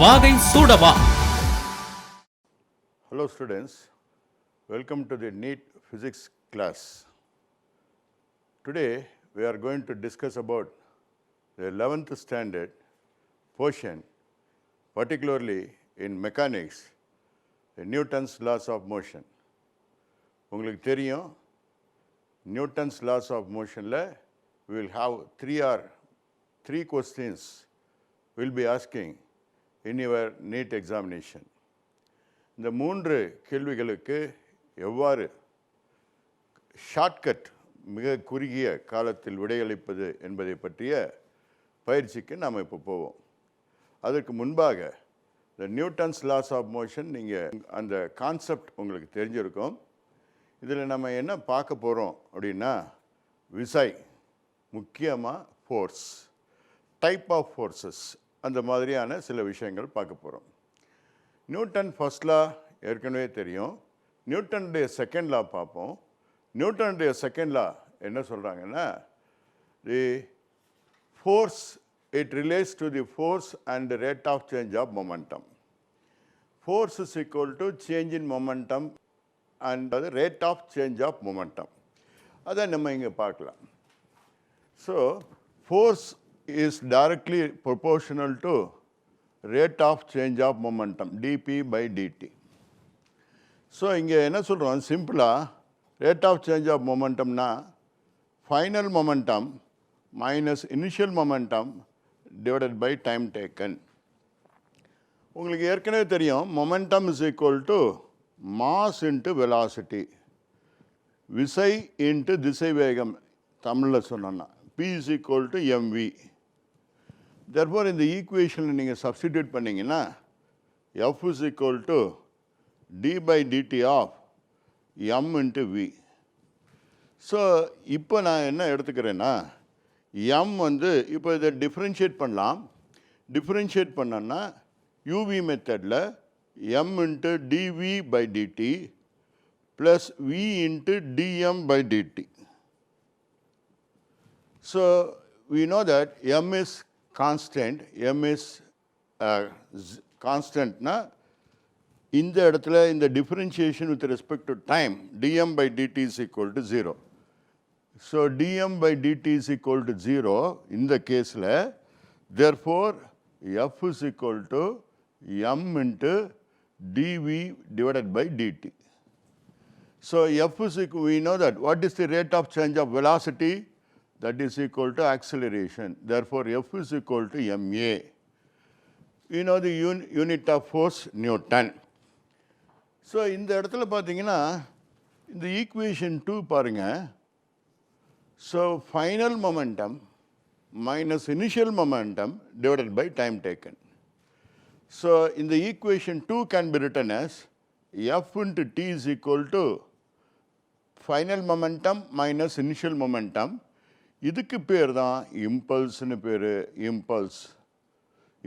வாகை சூடவா. Hello students, welcome to the NEET physics class. Today we are going to discuss about the 11th standard portion, particularly in mechanics, the Newton's laws of motion. உங்களுக்கு தெரியும் Newton's laws of motionல we will have three questions we will be asking in your NEET examination. இந்த மூன்று கேள்விகளுக்கு எவ்வாறு shortcut மிக குறுகிய காலத்தில் விடையளிப்பது என்பதை பற்றிய பயிற்சிக்கு நாம் இப்போ போவோம். அதற்கு முன்பாக இந்த நியூட்டன்ஸ் லாஸ் ஆஃப் மோஷன் நீங்கள் அந்த கான்செப்ட் உங்களுக்கு தெரிஞ்சிருக்கும். இதில் நம்ம என்ன பார்க்க போகிறோம் அப்படின்னா விசை, முக்கியமாக ஃபோர்ஸ், டைப் ஆஃப் ஃபோர்ஸஸ், அந்த மாதிரியான சில விஷயங்கள் பார்க்க போகிறோம். நியூட்டன் ஃபர்ஸ்ட் லா ஏற்கனவே தெரியும். நியூட்டனுடைய செகண்ட் லா பார்ப்போம். நியூட்டனுடைய செகண்ட் லா என்ன சொல்கிறாங்கன்னா, the force it relates to the force and rate of change of momentum. Force is equal to change in momentum and அது rate of change of momentum. அதை நம்ம இங்கே பார்க்கலாம். So force is directly proportional to rate of change of momentum dp by dt. So இங்கே என்ன சொல்கிறோம், சிம்பிளாக rate of change of மொமெண்டம்னா final momentum minus initial momentum divided by time taken. உங்களுக்கு ஏற்கனவே தெரியும் momentum is equal to mass into velocity, விசை into திசை வேகம் தமிழில் சொன்னோன்னா p is equal to mv. therefore இந்த ஈக்குவேஷனில் நீங்கள் சப்ஸ்டிடியூட் பண்ணிங்கன்னா f is equal to d by dt of m into v. So இப்போ நான் என்ன எடுத்துக்கிறேன்னா m வந்து இப்போ இதை டிஃப்ரென்ஷியேட் பண்ணலாம். டிஃப்ரென்ஷியேட் பண்ணோன்னா uv மெத்தடில் m into dv by dt plus v into dm by dt. So we know that m is constant. m is constant na இந்த இடத்துல இந்த differentiation with respect to time dm by dt is equal to 0. So dm by dt is equal to 0 இந்த கேஸில், therefore f is equal to m into dv divided by dt. So f is equal, we know that what is the rate of change of velocity? That is equal to acceleration. Therefore f is equal to ma. You know the unit of force Newton. So இந்த இடத்துல பார்த்தீங்கன்னா இந்த equation 2 பாருங்க. So final momentum minus initial momentum divided by time taken. So இந்த equation 2 can be written as f into t is equal to final momentum minus initial momentum. இதுக்கு பேர் தான் இம்பல்ஸ்னு பேர்.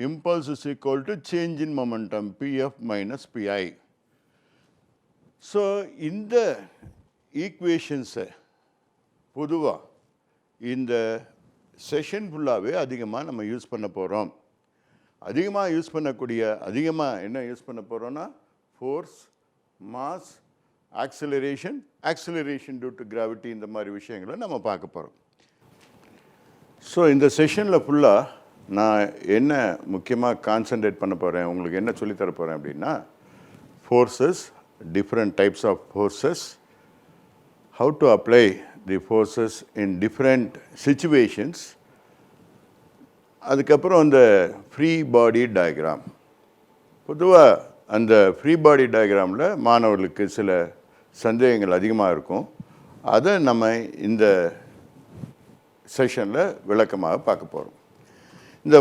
Impulse is equal to change in momentum pf minus pi. So இந்த ஈக்குவேஷன்ஸை பொதுவாக இந்த செஷன் ஃபுல்லாகவே அதிகமாக நம்ம யூஸ் பண்ண போகிறோம். அதிகமாக என்ன யூஸ் பண்ண போகிறோன்னா force, mass, acceleration due to gravity, இந்த மாதிரி விஷயங்களை நம்ம பார்க்க போகிறோம். ஸோ இந்த செஷனில் ஃபுல்லாக நான் என்ன முக்கியமாக கான்சன்ட்ரேட் பண்ண போகிறேன், உங்களுக்கு என்ன சொல்லித்தர போகிறேன் அப்படின்னா forces, different types of forces, how to apply the forces in different situations, அதுக்கப்புறம் அந்த ஃப்ரீ பாடி டயக்ராம். பொதுவாக அந்த ஃப்ரீ பாடி டயக்ராமில் மாணவர்களுக்கு சில சந்தேகங்கள் அதிகமாக இருக்கும். அதை நம்ம இந்த செஷனில் விளக்கமாக பார்க்க போகிறோம். இந்த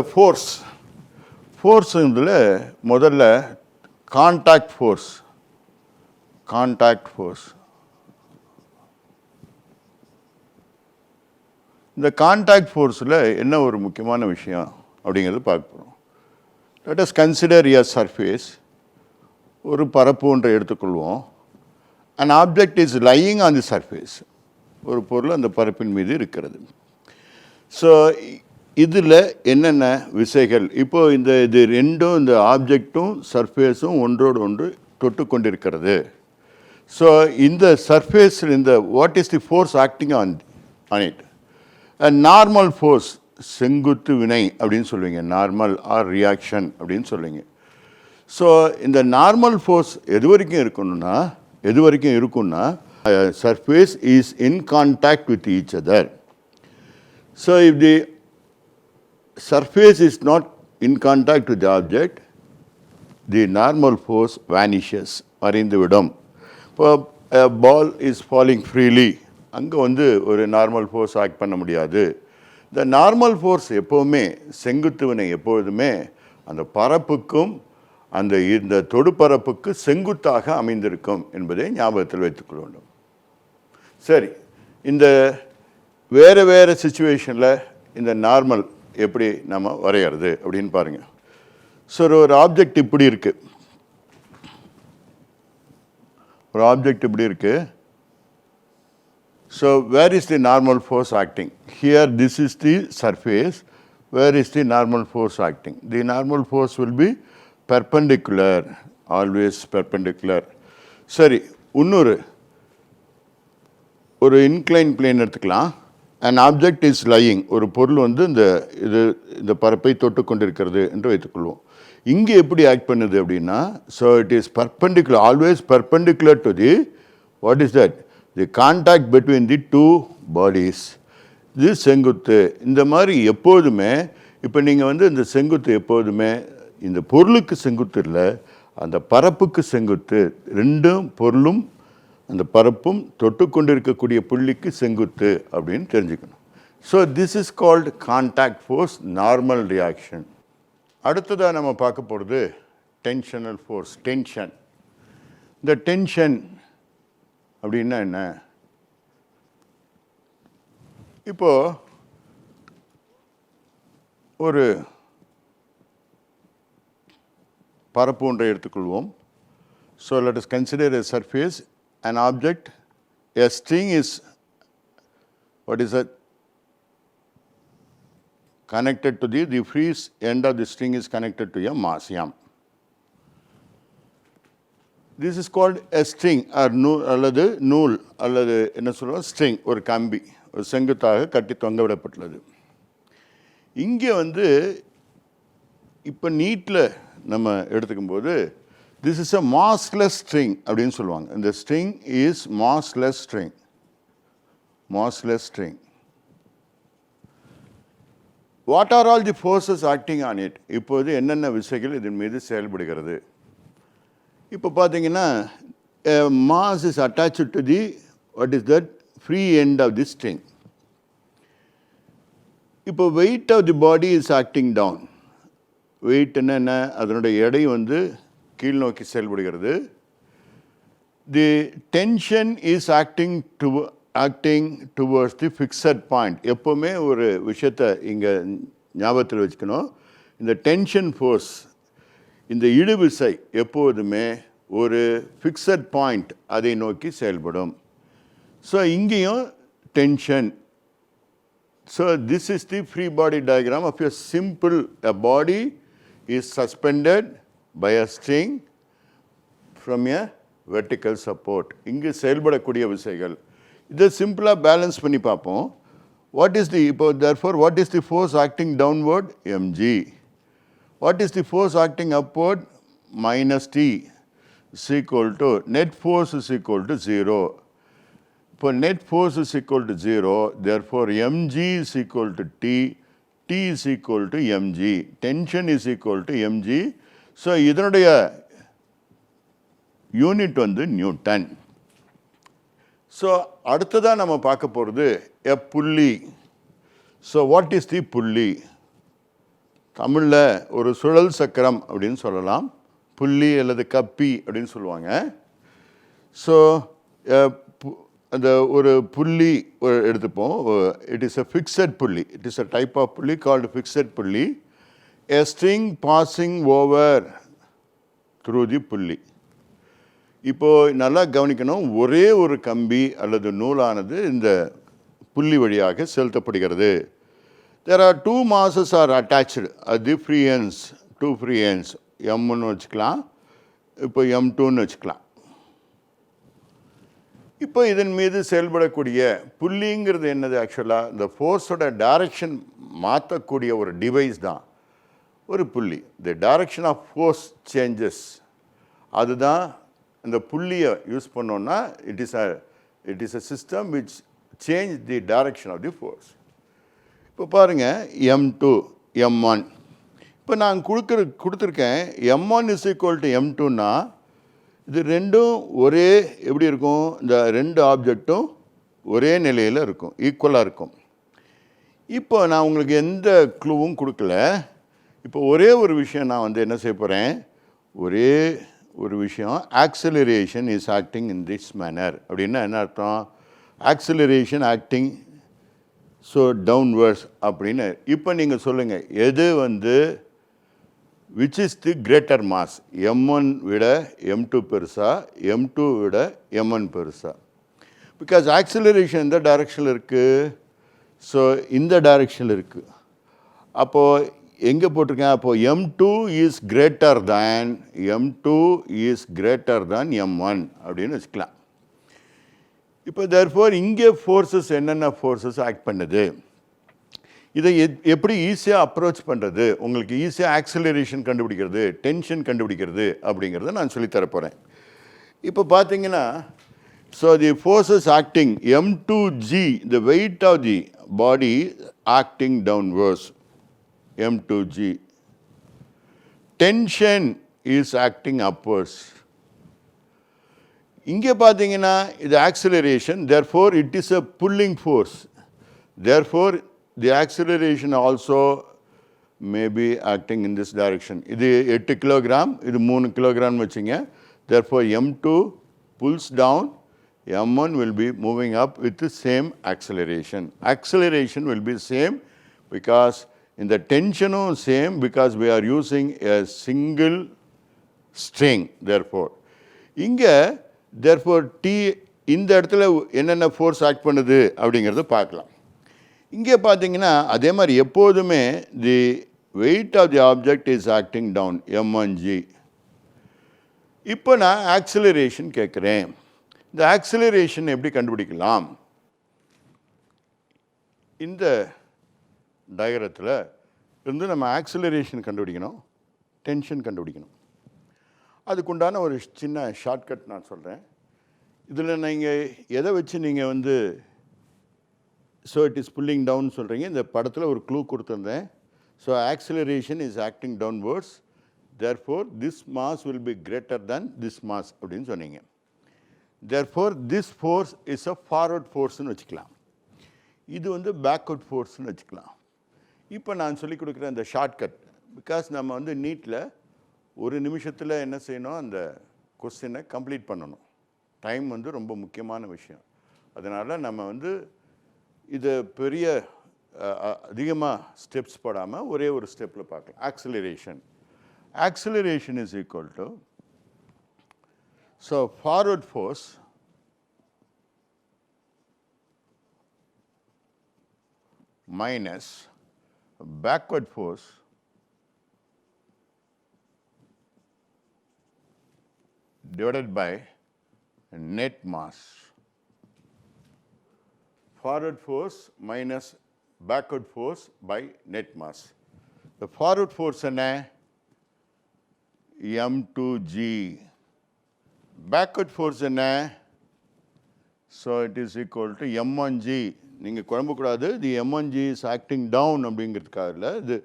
ஃபோர்ஸ் இதில் முதல்ல கான்டாக்ட் ஃபோர்ஸ். இந்த கான்டாக்ட் ஃபோர்ஸில் என்ன ஒரு முக்கியமான விஷயம் அப்படிங்கிறது பார்க்க போகிறோம். லெட் அஸ் கன்சிடர் எ சர்ஃபேஸ், ஒரு பரப்பு ஒன்றை எடுத்துக்கொள்வோம். an object is lying on the surface, ஒரு பொருள் அந்த பரப்பின் மீது இருக்கிறது. ஸோ இதில் என்னென்ன விசைகள் இப்போ இது ரெண்டும் இந்த ஆப்ஜெக்டும் சர்ஃபேஸும் ஒன்றோடு ஒன்று தொட்டு கொண்டிருக்கிறது. ஸோ இந்த சர்ஃபேஸில் இந்த what is the force acting on it? Normal force, செங்குத்து வினை அப்படின்னு சொல்லுவீங்க, நார்மல் ஆர் ரியாக்ஷன் அப்படின்னு சொல்லுவீங்க. ஸோ இந்த நார்மல் ஃபோர்ஸ் எது வரைக்கும் இருக்குன்னா surface is in contact with each other. So if the surface is not in contact with the object, the normal force vanishes, மறைந்துவிடும். இப்போ ball is falling freely, அங்கே ஒரு நார்மல் ஃபோர்ஸ் ஆக்ட் பண்ண முடியாது. இந்த நார்மல் ஃபோர்ஸ் எப்போவுமே செங்குத்துவினை எப்பொழுதுமே அந்த பரப்புக்கும் இந்த தொடுபரப்புக்கு செங்குத்தாக அமைந்திருக்கும் என்பதை ஞாபகத்தில் வைத்துக்கொள்ள வேண்டும். சரி, இந்த வேறு சிச்சுவேஷனில் இந்த நார்மல் எப்படி நம்ம வரைகிறது அப்படின்னு பாருங்கள். ஸோ ஒரு ஆப்ஜெக்ட் இப்படி இருக்குது, so where is the normal force acting? Here this is the surface. Where is the normal force acting? The normal force will be perpendicular, always perpendicular. சரி, ஒரு இன்க்ளைன் பிளேன் எடுத்துக்கலாம். an object is lying, ஒரு பொருள் இந்த பரப்பை தொட்டு கொண்டிருக்கிறது என்று வைத்துக்கொள்வோம். இங்கே எப்படி ஆக்ட் பண்ணுது அப்படின்னா, so it is perpendicular, always perpendicular to the what is that, the contact between the two bodies. இது செங்குத்து. இந்த மாதிரி எப்போதுமே இப்போ நீங்கள் இந்த செங்குத்து எப்போதுமே இந்த பொருளுக்கு செங்குத்து இல்லை, அந்த பரப்புக்கு செங்குத்து. ரெண்டும் பொருளும் அந்த பரப்பும் தொட்டு கொண்டிருக்கக்கூடிய புள்ளிக்கு செங்குத்து அப்படின்னு தெரிஞ்சுக்கணும். So this is called contact force, normal reaction. அடுத்ததாக நம்ம பார்க்க போகிறது டென்ஷனல் ஃபோர்ஸ், டென்ஷன். இந்த டென்ஷன் அப்படின்னா என்ன? இப்போது ஒரு பரப்பு ஒன்றை எடுத்துக்கொள்வோம். So let us consider a surface, an object, a string is, what is that, connected to the free end of the string is connected to a mass m. This is called a string or அல்லது நூல் அல்லது என்ன சொல்லுவோம், string, ஒரு கம்பி, ஒரு செங்குத்தாக கட்டி தொங்க விடப்பட்டுள்ளது. இங்கே இப்போ நீட்டில் நம்ம எடுத்துக்கும்போது this is a massless string அப்படின்னு சொல்லுவாங்க. இந்த string is massless string. What are all the forces acting on it? இப்போது என்னென்ன விசைகள் இதன் மீது செயல்படுகிறது? இப்போ பார்த்தீங்கன்னா mass is attached to the what is that free end of the string. இப்போ weight of the body is acting down. weight என்ன, அதனுடைய எடை கீழ் நோக்கி செயல்படுகிறது. The tension is acting towards the fixed point. எப்போவுமே ஒரு விஷயத்தை இங்கே ஞாபகத்தில் வச்சுக்கணும். இந்த டென்ஷன் ஃபோர்ஸ், இந்த இழுவிசை எப்போதுமே ஒரு ஃபிக்ஸட் பாயிண்ட் அதை நோக்கி செயல்படும். ஸோ இங்கேயும் tension. So this is the free body diagram of a simple, a body is suspended by a string from a vertical support. இங்கு செயல்படக்கூடிய விசைகள். இதை சிம்பிளாக பேலன்ஸ் பண்ணி பார்ப்போம். therefore what is the force acting downward? mg. What is the force acting upward? minus t is equal to net force is equal to 0. இப்போ net force is equal to 0, therefore mg is equal to t is equal to mg. tension is equal to mg. So இதனுடைய unit Newton. So அடுத்ததாக நம்ம பார்க்க போகிறது எ புள்ளி. So what is தி புள்ளி? தமிழில் ஒரு சுழல் சக்கரம் அப்படின்னு சொல்லலாம், புள்ளி அல்லது கப்பி அப்படின்னு சொல்லுவாங்க. ஸோ அந்த ஒரு புள்ளி எடுத்துப்போம். It is a fixed pulley. It is a type of pulley called fixed pulley. A string passing over through the புள்ளி. இப்போது நல்லா கவனிக்கணும், ஒரே ஒரு கம்பி அல்லது நூலானது இந்த புள்ளி வழியாக செலுத்தப்படுகிறது. There are two masses are attached at the free ends, two free ends. M1 வச்சுக்கலாம், இப்போ M2ன்னு வச்சுக்கலாம். இப்போ இதன் மீது செயல்படக்கூடிய புள்ளிங்கிறது என்னது? ஆக்சுவலாக இந்த ஃபோர்ஸோட டைரக்ஷன் மாற்றக்கூடிய ஒரு டிவைஸ் தான் ஒரு pulley. The direction of force changes. அதுதான் இந்த புள்ளியை யூஸ் பண்ணோன்னா it is a system which change the direction of the force. இப்போ பாருங்கள், M2 M1. இப்போ நான் கொடுத்துருக்கேன் M1 இஸ் ஈக்குவல் டு M2ன்னா இது ரெண்டும் ஒரே எப்படி இருக்கும்? இந்த ரெண்டு ஆப்ஜெக்டும் ஒரே நிலையில் இருக்கும், ஈக்குவலாக இருக்கும். இப்போ நான் உங்களுக்கு எந்த க்ளூவும் கொடுக்கல. இப்போ ஒரே ஒரு விஷயம் நான் வந்து என்ன செய்ய போகிறேன், ஒரே ஒரு விஷயம், acceleration is acting in this manor. அப்படின்னா என்ன அர்த்தம்? ஆக்சிலரேஷன் ஆக்டிங் ஸோ டவுன்வர்ட்ஸ் அப்படின்னு. இப்போ நீங்கள் சொல்லுங்கள், எது வந்து which is the greater mass? M1 விட M2 பெருசா, M2 விட M1 பெருசா? பிகாஸ் ஆக்சிலரேஷன் இந்த டைரக்ஷனில் இருக்குது, ஸோ இந்த டைரக்ஷனில் இருக்குது. அப்போது எங்கே போட்டிருக்கேன்? அப்போது M2 is greater than M1 அப்படின்னு வச்சுக்கலாம். இப்போ தேர்ஃபோர் இங்கே ஃபோர்ஸஸ் என்னென்ன ஃபோர்ஸஸ் ஆக்ட் பண்ணுது, இதை எப்படி ஈஸியாக அப்ரோச் பண்ணுறது, உங்களுக்கு ஈஸியாக ஆக்சிலரேஷன் கண்டுபிடிக்கிறது, டென்ஷன் கண்டுபிடிக்கிறது அப்படிங்கிறத நான் சொல்லித்தரப்போகிறேன். இப்போ பார்த்தீங்கன்னா, so the forces acting M2G, the weight of the body acting downwards, M2G. Tension is acting upwards. இங்கே பார்த்தீங்கன்னா இது acceleration, therefore it is a pulling force. Therefore the acceleration also may be acting in this direction. இது 8 kilogram, இது 3 kilogram வச்சுங்க. Therefore M2 pulls down, M1 will be moving up with the same acceleration. Acceleration will be same because in the tensionum same because we are using a single string. Therefore இங்கே therefore T இந்த இடத்துல என்னென்ன force act பண்ணுது அப்படிங்கிறத பார்க்கலாம். இங்கே பார்த்தீங்கன்னா அதே மாதிரி எப்போதுமே the weight of the object is acting down, M1G. இப்போ நான் ஆக்சிலரேஷன் கேட்குறேன். இந்த ஆக்சிலரேஷன் எப்படி கண்டுபிடிக்கலாம்? இந்த டயக்ராத்தில் இருந்து நம்ம ஆக்சிலரேஷன் கண்டுபிடிக்கணும், டென்ஷன் கண்டுபிடிக்கணும். அதுக்குண்டான ஒரு சின்ன ஷார்ட்கட் நான் சொல்கிறேன். இதில் நீங்கள் எதை வச்சு நீங்கள் வந்து so it is pulling down சொல்கிறீங்க. இந்த படத்தில் ஒரு க்ளூ கொடுத்துருந்தேன். So acceleration is acting downwards, therefore this mass will be greater than this mass அப்படின்னு சொன்னீங்க. Therefore this force is a forward ஃபோர்ஸ்னு வச்சுக்கலாம், இது வந்து பேக்வர்ட் ஃபோர்ஸ்னு வச்சுக்கலாம். இப்போ நான் சொல்லிக் கொடுக்குற அந்த ஷார்ட்கட், பிகாஸ் நம்ம வந்து நீட்டில் ஒரு நிமிஷத்தில் என்ன செய்யணும், அந்த கொஸ்டினை கம்ப்ளீட் பண்ணணும். டைம் வந்து ரொம்ப முக்கியமான விஷயம். அதனால் நம்ம வந்து இது பெரிய அதிகமாக ஸ்டெப்ஸ் போடாமல் ஒரே ஒரு ஸ்டெப்பில் பார்க்கலாம். Acceleration is equal to, so forward force minus backward force divided by net mass. Forward force minus backward force by net mass. The forward force என்ன? M2G. Backward force என்ன? So it is equal to M1G. நீங்கள் குழம்பக்கூடாது, the M1G is acting down அப்படிங்கிறதுக்காக இல்லை.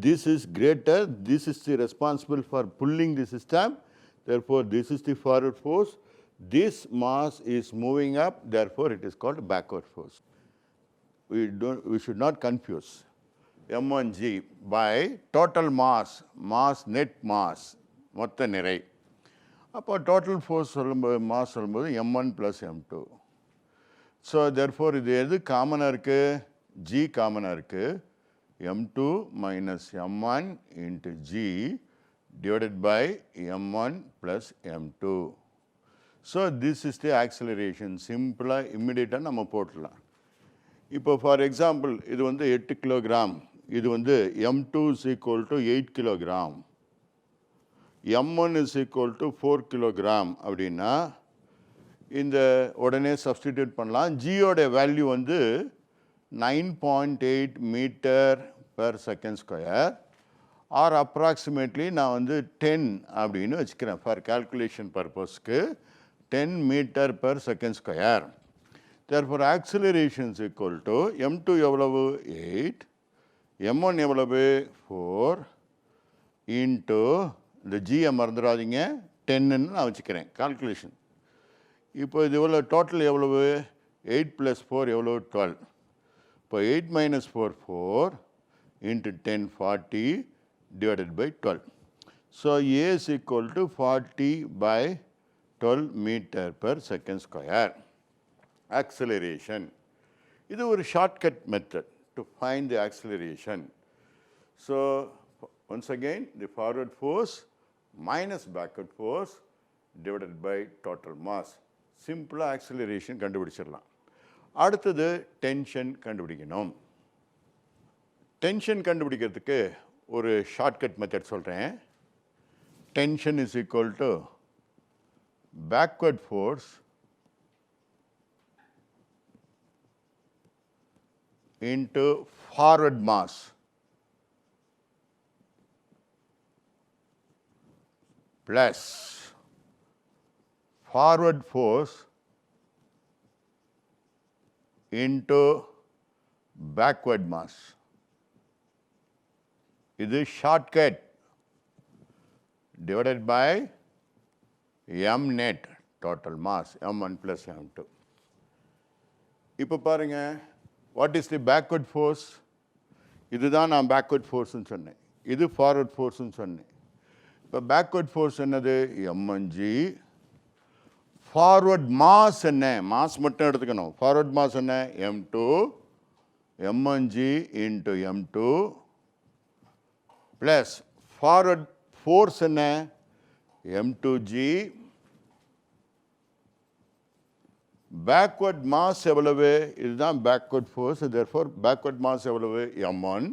This is greater, this is the responsible for pulling the system. Therefore, this is the forward force. This mass is moving up, therefore it is called backward force. We should not confuse M1G by total mass, net mass, மொத்த நிறை. அப்போ total force சொல்லும்போது mass சொல்லும்போது M1 plus M2. So therefore இது எது காமனாக இருக்குது? G காமனாக இருக்குது. M2 minus M1 into G divided by M1 plus M2. So this is the acceleration. Simple, immediate நம்ம போட்டுடலாம். இப்போ ஃபார் எக்ஸாம்பிள் இது வந்து 8 கிலோகிராம், இது வந்து M2 is equal to 8 kilogram, M1 is equal to 4 kilogram அப்படின்னா இந்த உடனே சப்ஸ்டிடியூட் பண்ணலாம். ஜியோட வேல்யூ வந்து 9.8 metre per second square or approximately நான் வந்து 10 அப்படின்னு வச்சுக்கிறேன் ஃபார் கால்குலேஷன் பர்பஸ்க்கு 10 metre per second square. Therefore acceleration is equal to M2 எவ்வளவு 8, M1 எவ்வளவு 4 into இந்த ஜியை மறந்துடாதீங்க 10ன்னு நான் வச்சுக்கிறேன் கால்குலேஷன். இப்போ இது எவ்வளோ டோட்டல் எவ்வளவு 8 + 4 எவ்வளவு 12. இப்போ 8 - 4 4 into 10 40 divided by 12. So A is equal to 40 by 12 meter per second square. Acceleration. இது ஒரு shortcut method to find the acceleration. So once again the forward force minus backward force divided by total mass. சிம்பிளாக acceleration கண்டுபிடிச்சிடலாம். அடுத்தது tension கண்டுபிடிக்கணும். Tension கண்டுபிடிக்கிறதுக்கு ஒரு shortcut method சொல்கிறேன். Tension is equal to backward force into forward mass plus forward force into backward mass. இது shortcut divided by m net total mass m1 plus m2. இப்போ பாருங்க, what is the backward force? இதுதான் நான் backward force ன்னு சொன்னேன், இது forward force ன்னு சொன்னேன். இப்போ backward force என்னது m1g, ஃபார்வர்ட் மாஸ் என்ன, மாஸ் மட்டும் எடுத்துக்கணும். ஃபார்வர்ட் மாஸ் என்ன m2 m1g into m2 plus forward force என்ன m2g, பேக்வர்ட் மாஸ் எவ்வளவு, இதுதான் backward force, therefore backward mass எவ்வளவு m1,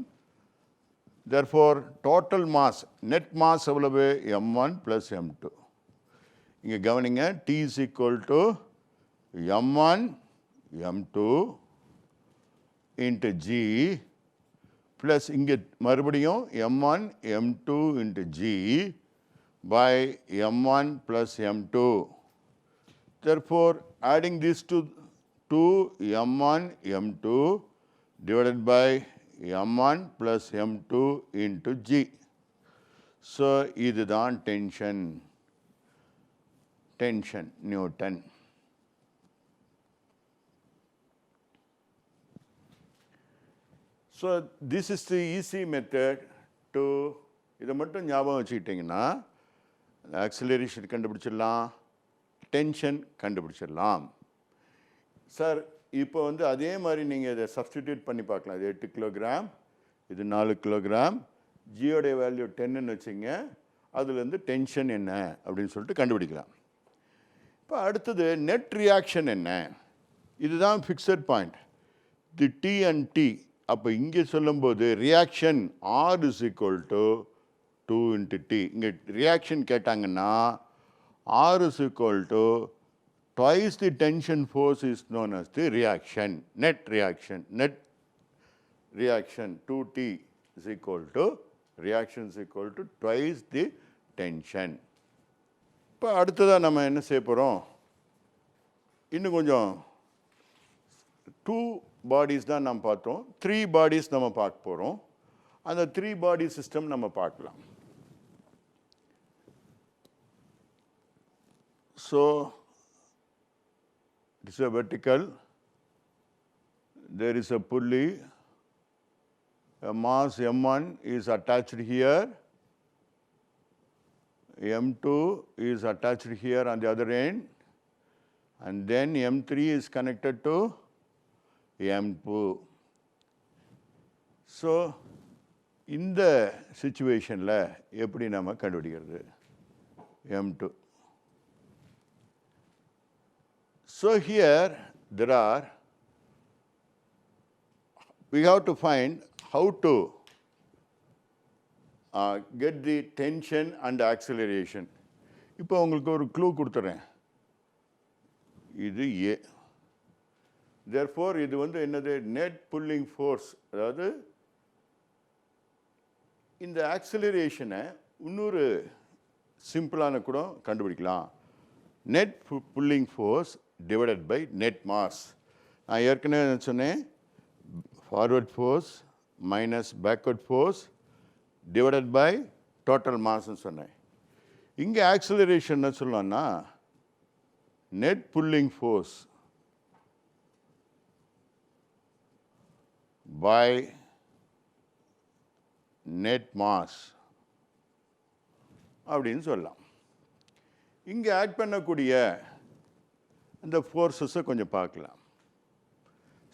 therefore total mass net mass எவ்வளவு m1 plus m2. இங்கே கவனிங்க, T is equal to m1 m2 into g plus இங்கே மறுபடியும் m1 m2 into g by m1 plus m2. Therefore adding these to m1 m2 divided by m1 plus m2 into g. So இதுதான் tension. Tension, Newton. So this is the easy method to இதை மட்டும் ஞாபகம் வச்சுக்கிட்டிங்கன்னா acceleration கண்டுபிடிச்சிடலாம், tension கண்டுபிடிச்சிடலாம். Sir இப்போ வந்து அதே மாதிரி நீங்கள் இதை சப்ஸ்டிடியூட் பண்ணி பார்க்கலாம். இது 8 கிலோகிராம், இது 4 கிலோகிராம், ஜியோடைய வேல்யூ 10ன்னு வச்சுங்க, அதுலேருந்து டென்ஷன் என்ன அப்படின்னு சொல்லிட்டு கண்டுபிடிக்கலாம். இப்போ அடுத்தது நெட் ரியாக்ஷன் என்ன, இதுதான் fixed point, the T and T. அப்போ இங்கே சொல்லும்போது reaction R is equal to 2 into T. இங்கே ரியாக்ஷன் கேட்டாங்கன்னா R is equal to twice the tension force is known as the reaction. Net reaction 2T is equal to reaction is equal to twice the tension. இப்போ அடுத்ததாக நம்ம என்ன செய்ய போகிறோம், இன்னும் கொஞ்சம் 2 பாடிஸ் தான் நம்ம பார்த்தோம், 3 பாடிஸ் நம்ம பார்க்க போகிறோம். அந்த 3 பாடி சிஸ்டம் நம்ம பார்க்கலாம். So it's a vertical, there is a pulley, a mass m1 is attached here, m2 is attached here on the other end, and then m3 is connected to m2. So இந்த சிச்சுவேஷனில் எப்படி நம்ம கண்டுபிடிக்கிறது m2? So here there are we have to find how to get the tension and acceleration. இப்போ உங்களுக்கு ஒரு clue கொடுத்துறேன். இது A. Therefore இது வந்து என்னது net pulling force. அதாவது இந்த ஆக்சிலரேஷனை இன்னொரு சிம்பிளான கூட கண்டுபிடிக்கலாம். Net pulling force divided by net mass. நான் ஏற்கனவே சொன்னேன் forward force minus backward force divided by total மாஸ்ன்னு சொன்னேன். இங்கே ஆக்சிலரேஷன் சொல்லலாம்னா net pulling force by net mass அப்படின்னு சொல்லலாம். இங்கே ஆட் பண்ணக்கூடிய அந்த ஃபோர்ஸஸை கொஞ்சம் பார்க்கலாம்.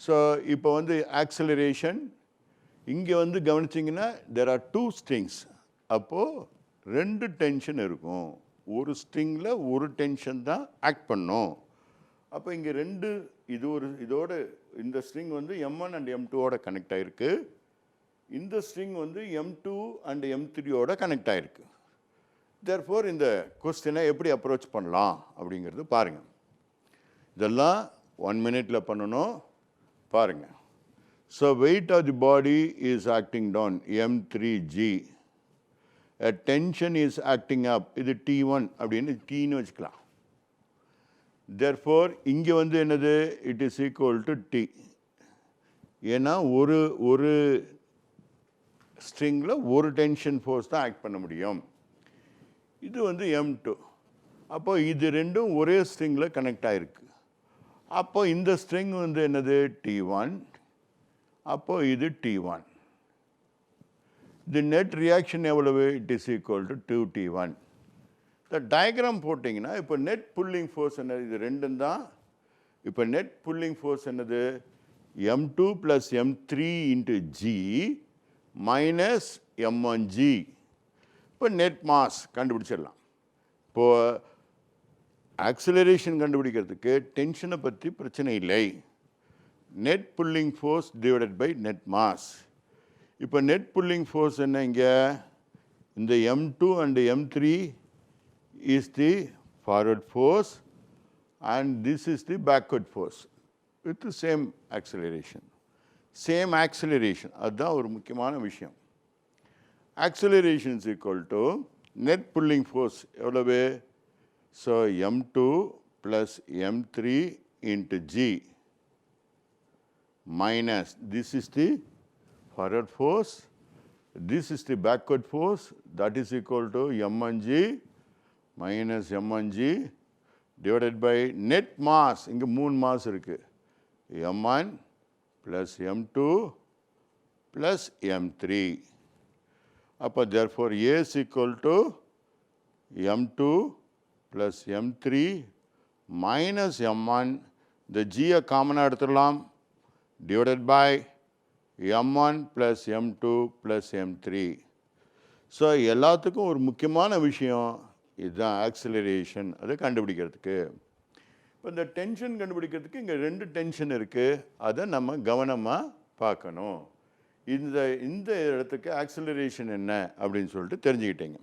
ஸோ இப்போ வந்து ஆக்சிலரேஷன் இங்கே வந்து கவனிச்சிங்கன்னா தெர் ஆர் 2 strings. அப்போது 2 டென்ஷன் இருக்கும். ஒரு ஸ்ட்ரிங்கில் ஒரு டென்ஷன் தான் ஆக்ட் பண்ணும். அப்போ இங்கே 2 இதோட இந்த ஸ்ட்ரிங் வந்து M1 அண்ட் M2ஓட கனெக்ட் ஆகிருக்கு. இந்த ஸ்ட்ரிங் வந்து M2 அண்ட் M3ஓட கனெக்ட் ஆகிருக்கு. தேர்ஃபோர் இந்த கொஸ்டினை எப்படி அப்ரோச் பண்ணலாம் அப்படிங்கிறது பாருங்கள். இதெல்லாம் 1 minute பண்ணணும். பாருங்கள். So weight of the body is acting down M3G. a tension is acting up. இது T1 அப்படின்னு Tன்னு வச்சுக்கலாம். தேர்ஃபோர் இங்கே வந்து என்னது it is equal to T. ஏன்னா ஒரு ஸ்ட்ரிங்கில் ஒரு டென்ஷன் ஃபோர்ஸ் தான் ஆக்ட் பண்ண முடியும். இது வந்து M2. அப்போ இது ரெண்டும் ஒரே ஸ்ட்ரிங்கில் கனெக்ட் ஆகிருக்கு. அப்போ இந்த ஸ்ட்ரிங் வந்து என்னது T1. அப்போ இது T1. தி நெட் ரியாக்ஷன் எவ்வளவு it is equal to 2T1. இந்த டயக்ராம் போட்டிங்கன்னா இப்போ நெட் புல்லிங் ஃபோர்ஸ் என்னது இது ரெண்டும் தான். இப்போ நெட் புல்லிங் ஃபோர்ஸ் என்னது M2 + M3 × G minus M1G. இப்போ நெட் மாஸ் கண்டுபிடிச்சிடலாம். இப்போது ஆக்சிலரேஷன் கண்டுபிடிக்கிறதுக்கு டென்ஷனை பற்றி பிரச்சனை இல்லை. Net pulling force divided by net mass. இப்போ நெட் புல்லிங் ஃபோர்ஸ் என்ன இங்கே இந்த M2 and M3 is the forward force and this is the backward force with same acceleration. Same acceleration அதுதான் ஒரு முக்கியமான விஷயம். acceleration is equal to net pulling force எவ்வளவு? So M2 plus M3 into G minus this is the forward force, this is the backward force, that is equal to M1G minus M1G divided by net mass. இங்கே 3 mass இருக்கு. M1 plus M2 plus M3. அப்போ therefore A is equal to M2 plus M3 minus M1. இந்த G காமனாக எடுத்துடலாம் divided by M1 plus M2 plus M3. So எல்லாத்துக்கும் ஒரு முக்கியமான விஷயம் இதுதான் ஆக்சிலரேஷன். அதை கண்டுபிடிக்கிறதுக்கு இப்போ இந்த டென்ஷன் கண்டுபிடிக்கிறதுக்கு இங்கே 2 டென்ஷன் இருக்குது. அதை நம்ம கவனமாக பார்க்கணும். இந்த இடத்துக்கு ஆக்சிலரேஷன் என்ன அப்படின்னு சொல்லிட்டு தெரிஞ்சுக்கிட்டீங்க.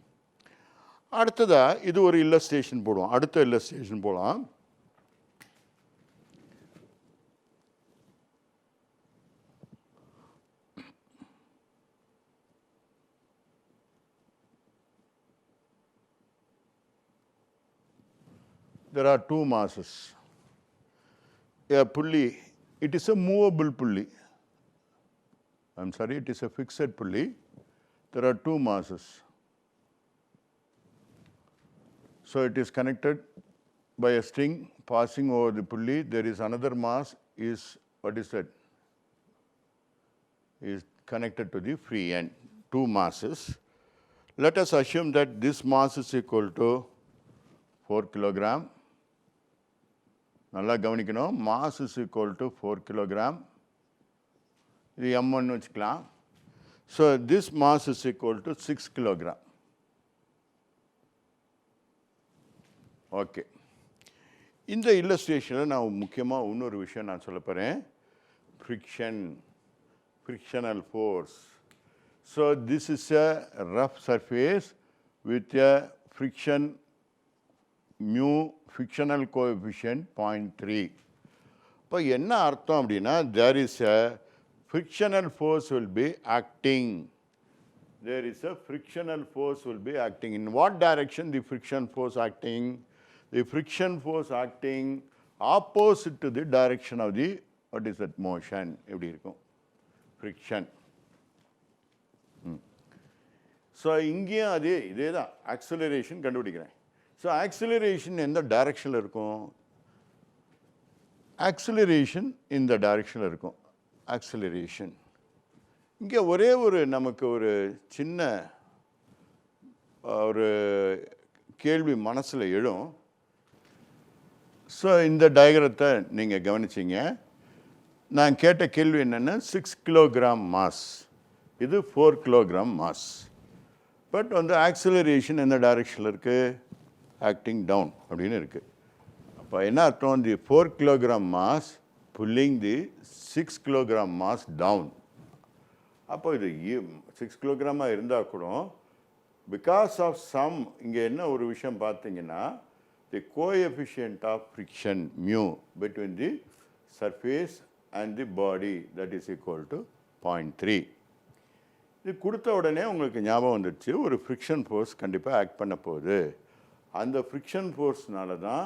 அடுத்ததாக இது ஒரு இல்லஸ்ட்ரேஷன் போடுவோம். அடுத்த இல்லஸ்ட்ரேஷன் போகலாம். There are 2 masses. A pulley, it is a movable pulley. I'm sorry, it is a fixed pulley. There are 2 masses. So it is connected by a string passing over the pulley. There is another mass is, what is that? Is connected to the free end. 2 masses. Let us assume that this mass is equal to 4 kilogram. நல்லா கவனிக்கணும். Mass is equal to 4 kilogram. இது M1 வச்சுக்கலாம். So this mass is equal to 6 kilogram. Okay. இந்த இல்லஸ்ட்ரேஷனில் நான் முக்கியமாக இன்னொரு விஷயம் நான் சொல்ல போகிறேன். Friction. frictional force. So this is a rough surface with a frictional coefficient 0.3. இப்போ என்ன அர்த்தம் அப்படின்னா, there is a frictional force will be acting. There is a frictional force will be acting. In what direction the friction force acting? The friction force acting opposite to the direction of the, what is that motion? எப்படி இருக்கும்? Friction. So இங்கேயும் இதே தான் acceleration கண்டுபிடிக்கிறேன். So acceleration எந்த டைரக்ஷனில் இருக்கும்? Acceleration இந்த டைரக்ஷனில் இருக்கும். ஆக்சிலரேஷன் இங்கே ஒரே நமக்கு ஒரு சின்ன ஒரு கேள்வி மனசில் எழும். ஸோ இந்த டயக்ரத்தை நீங்கள் கவனிச்சிங்க. நான் கேட்ட கேள்வி என்னென்னா 6 கிலோகிராம் மாஸ், இது 4 கிலோகிராம் மாஸ். பட் ஆக்சிலரேஷன் எந்த டைரக்ஷனில் இருக்குது? ஆக்டிங் டவுன் அப்படின்னு இருக்குது. அப்போ என்ன அர்த்தம்? தி 4 கிலோகிராம் மாஸ் புல்லிங் தி 6 கிலோகிராம் மாஸ் டவுன். அப்போ இது 6 கிலோகிராமாக இருந்தால் கூட பிகாஸ் ஆஃப் சம், இங்கே என்ன ஒரு விஷயம் பார்த்தீங்கன்னா, the coefficient of friction mu between the surface and the body that is equal to 0.3. இது கொடுத்த உடனே உங்களுக்கு ஞாபகம் வந்துடுச்சு, ஒரு ஃப்ரிக்ஷன் ஃபோர்ஸ் கண்டிப்பாக ஆக்ட் பண்ண போகுது. அந்த ஃப்ரிக்ஷன் ஃபோர்ஸ்னால தான்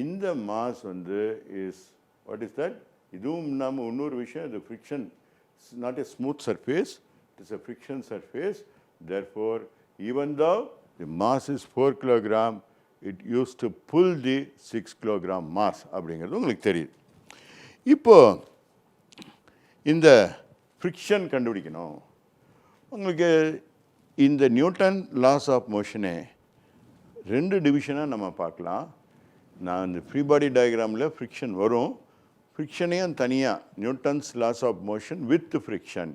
இந்த mass is what is that? இதுவும் இல்லாமல் இன்னொரு விஷயம், இது friction not a smooth surface, it is a friction surface. Therefore even though the mass is 4 kilogram, it use to pull the 6 kilogram mass அப்படிங்கிறது உங்களுக்கு தெரியுது. இப்போது இந்த ஃப்ரிக்ஷன் கண்டுபிடிக்கணும். உங்களுக்கு இந்த நியூட்டன் லாஸ் ஆஃப் மோஷனே 2 டிவிஷனாக நம்ம பார்க்கலாம். நான் இந்த ஃப்ரீ பாடி டயக்ராமில் ஃப்ரிக்ஷன் வரும், ஃப்ரிக்ஷனையும் தனியாக Newton's laws of motion with friction,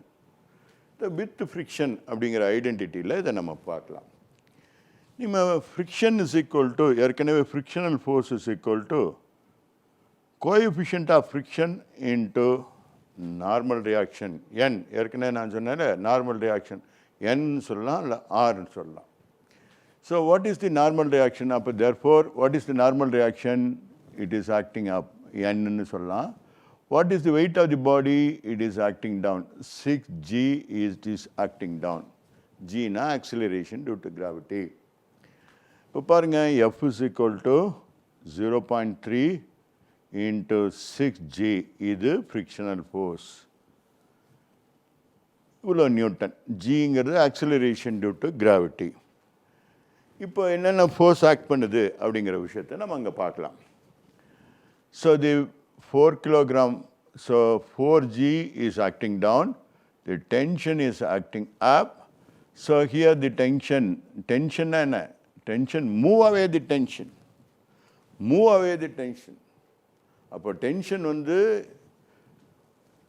இந்த வித் ஃப்ரிக்ஷன் அப்படிங்கிற ஐடென்டிட்டியில் இதை நம்ம பார்க்கலாம். நம்ம ஃப்ரிக்ஷன் இஸ் ஈக்குவல் டு, ஏற்கனவே frictional force is equal to coefficient of friction into normal reaction N. ஏற்கனவே நான் சொன்னேன் நார்மல் ரியாக்ஷன் என்னு சொல்லலாம், இல்லை ஆர்ன்னு சொல்லலாம். So what is the normal reaction? அப்போ therefore what is the normal reaction? It is acting up, என்னு சொல்லலாம். What is the weight of the body? It is acting down, 6g is acting down. ஜினா acceleration due to gravity. இப்போ பாருங்கள், F is equal to 0.3 into 6g, இது frictional force, இவ்வளோ newton. ஜிங்கிறது acceleration due to gravity. இப்போ என்னென்ன force act பண்ணுது அப்படிங்கிற விஷயத்தை நம்ம அங்கே பார்க்கலாம். So the 4 kilogram, so 4g is acting down, the tension is acting up. So here the டென்ஷன்னா என்ன? Tension move away the tension, move away the tension. அப்போ tension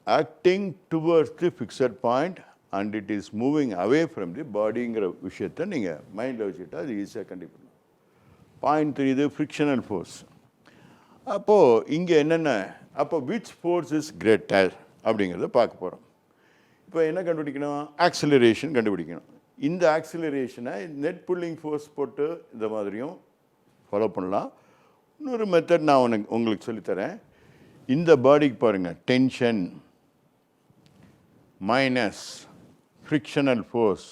acting towards the fixed point and it is moving away from the பாடிங்கிற விஷயத்தை நீங்கள் மைண்டில் வச்சுக்கிட்டா அது ஈஸியாக கண்டுபிடிக்கணும். 0.3 இது ஃப்ரிக்ஷனல் ஃபோர்ஸ். அப்போது இங்கே என்னென்ன, அப்போ விச் ஃபோர்ஸ் இஸ் கிரேட்டர் அப்படிங்கிறத பார்க்க போகிறோம். இப்போ என்ன கண்டுபிடிக்கணும்? ஆக்சிலரேஷன் கண்டுபிடிக்கணும். இந்த ஆக்சிலரேஷனை நெட் புல்லிங் ஃபோர்ஸ் போட்டு இந்த மாதிரியும் ஃபாலோ பண்ணலாம். இன்னொரு மெத்தட் நான் உங்களுக்கு சொல்லித்தரேன். இந்த பாடிக்கு பாருங்கள், tension minus frictional force,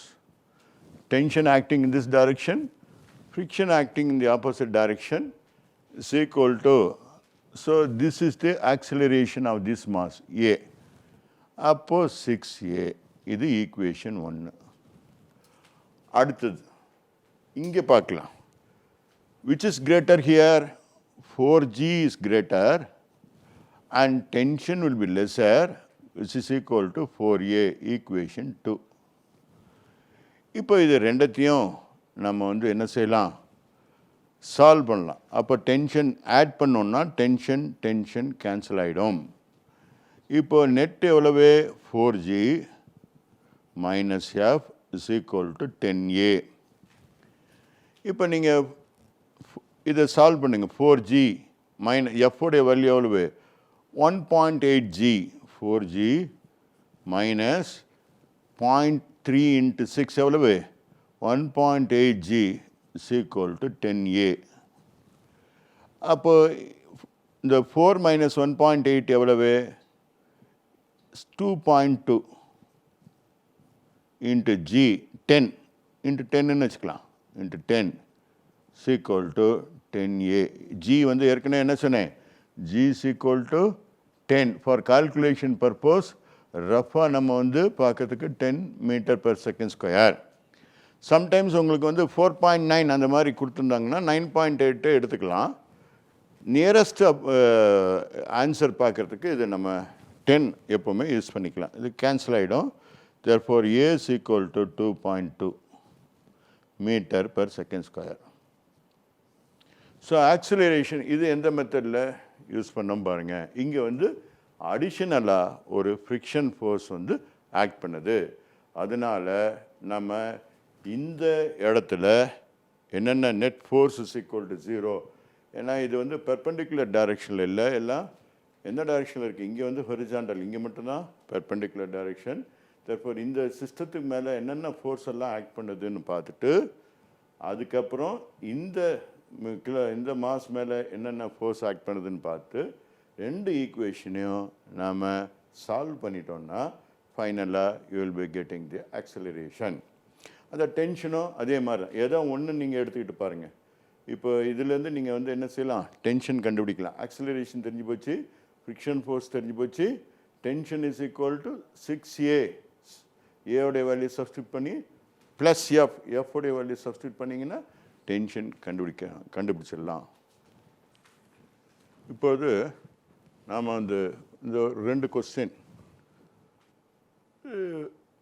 tension acting in this direction, friction acting in the opposite direction is equal to, so this is the acceleration of this mass A. அப்போ 6A, இது ஈக்குவேஷன் 1. அடுத்தது இங்கே பார்க்கலாம், which is greater here? 4G is greater and tension will be lesser, which is equal to 4A, equation 2. இப்போ இது ரெண்டத்தையும் நம்ம என்ன செய்யலாம்? சால்வ் பண்ணலாம். அப்போ டென்ஷன் ஆட் பண்ணோன்னா டென்ஷன் கேன்சல் ஆகிடும். இப்போ நெட் எவ்வளவு? 4G minus F is equal to 10A. இப்போ நீங்கள் இதை சால்வ் பண்ணுங்கள். 4G மைனஸ் எஃபோடைய வேல்யூ எவ்வளவு? 1.8G. 4G minus 0.3 into 6 எவ்வளவு 1.8 g is equal to 10a. அப்போ இந்த 4 minus 1.8 எவ்வளவு 2.2 into g 10 into 10 ன்னு வச்சுக்கலாம் into 10 is equal to 10a. g வந்து ஏற்கனவே என்ன சொன்னேன் g is equal to 10 for calculation purpose ரஃபாக நம்ம வந்து பார்க்கறதுக்கு 10 meter per second square. Sometimes உங்களுக்கு வந்து 4.9 அந்த மாதிரி கொடுத்துருந்தாங்கன்னா 9.8 எடுத்துக்கலாம். நியரஸ்ட் ஆன்சர் பார்க்குறதுக்கு இது நம்ம 10 எப்போவுமே யூஸ் பண்ணிக்கலாம். இது கேன்சல் ஆகிடும். therefore a is equal to 2.2 meter per second square. So acceleration இது எந்த மெத்தடில் யூஸ் பண்ணோம் பாருங்கள். இங்கே வந்து அடிஷ்னலாக ஒரு ஃப்ரிக்ஷன் ஃபோர்ஸ் வந்து ஆக்ட் பண்ணுது. அதனால் நம்ம இந்த இடத்துல என்னென்ன net force is equal to 0. ஏன்னா இது வந்து பெர்பெண்டிகுலர் டைரெக்ஷனில் இல்லை, எல்லாம் எந்த டைரெக்ஷனில் இருக்குது இங்கே வந்து ஹொரிசாண்டல், இங்கே மட்டும்தான் பெர்பெண்டிகுலர் டைரெக்ஷன். therefore இந்த சிஸ்டத்துக்கு மேலே என்னென்ன ஃபோர்ஸ் எல்லாம் ஆக்ட் பண்ணுதுன்னு பார்த்துட்டு அதுக்கப்புறம் இந்த மாஸ் மேலே என்னென்ன ஃபோர்ஸ் ஆக்ட் பண்ணுதுன்னு பார்த்து ரெண்டு ஈக்குவேஷனையும் நாம் சால்வ் பண்ணிட்டோம்னா ஃபைனலாக you will be getting the acceleration. அந்த டென்ஷனும் அதே மாதிரி தான், ஏதோ ஒன்று நீங்கள் எடுத்துக்கிட்டு பாருங்கள். இப்போ இதுலேருந்து நீங்கள் வந்து என்ன செய்யலாம், டென்ஷன் கண்டுபிடிக்கலாம். ஆக்சலரேஷன் தெரிஞ்சு போச்சு, ஃப்ரிக்ஷன் ஃபோர்ஸ் தெரிஞ்சு போச்சு. Tension is equal to 6a, ஏவுடைய வேல்யூ சப்ஸ்டியூட் பண்ணி ப்ளஸ் எஃப்வுடைய வேல்யூ சப்ஸ்டியூட் பண்ணிங்கன்னா டென்ஷன் கண்டுபிடிச்சிடலாம். இப்போது நாம் வந்து இந்த ரெண்டு கொஸ்டின்,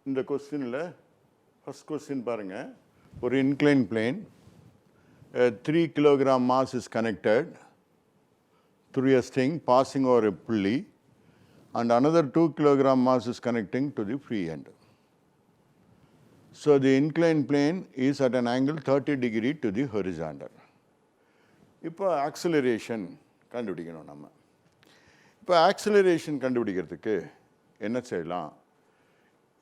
இந்த கொஸ்டினில் ஃபஸ்ட் கொஸ்டின் பாருங்கள். ஒரு incline plane, 3 kilogram mass is connected through a string passing over a pulley and another 2 kilogram mass is connecting to the free end. So the inclined plane is at an angle 30 degree to the horizontal. இப்போ acceleration கண்டுபிடிக்கணும் நம்ம. இப்போ acceleration கண்டுபிடிக்கிறதுக்கு என்ன செய்யலாம்,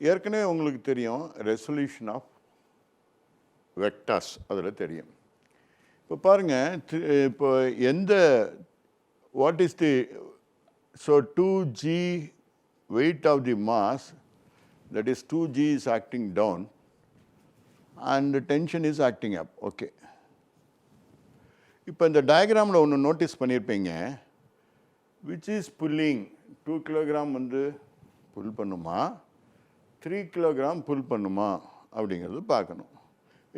ஏற்கனவே உங்களுக்கு தெரியும் ரெசல்யூஷன் ஆஃப் வெக்டார்ஸ் அதில் தெரியும். இப்போ பாருங்கள், இப்போ எந்த what is the, so 2g weight of the mass, that is 2g is acting down and the tension is acting up. Okay, இப்போ இந்த டயக்ராமில் ஒன்று நோட்டீஸ் பண்ணியிருப்பீங்க, which is pulling 2 kilogram வந்து புல் பண்ணுமா 3 kilogram புல் பண்ணுமா அப்படிங்கிறது பார்க்கணும்.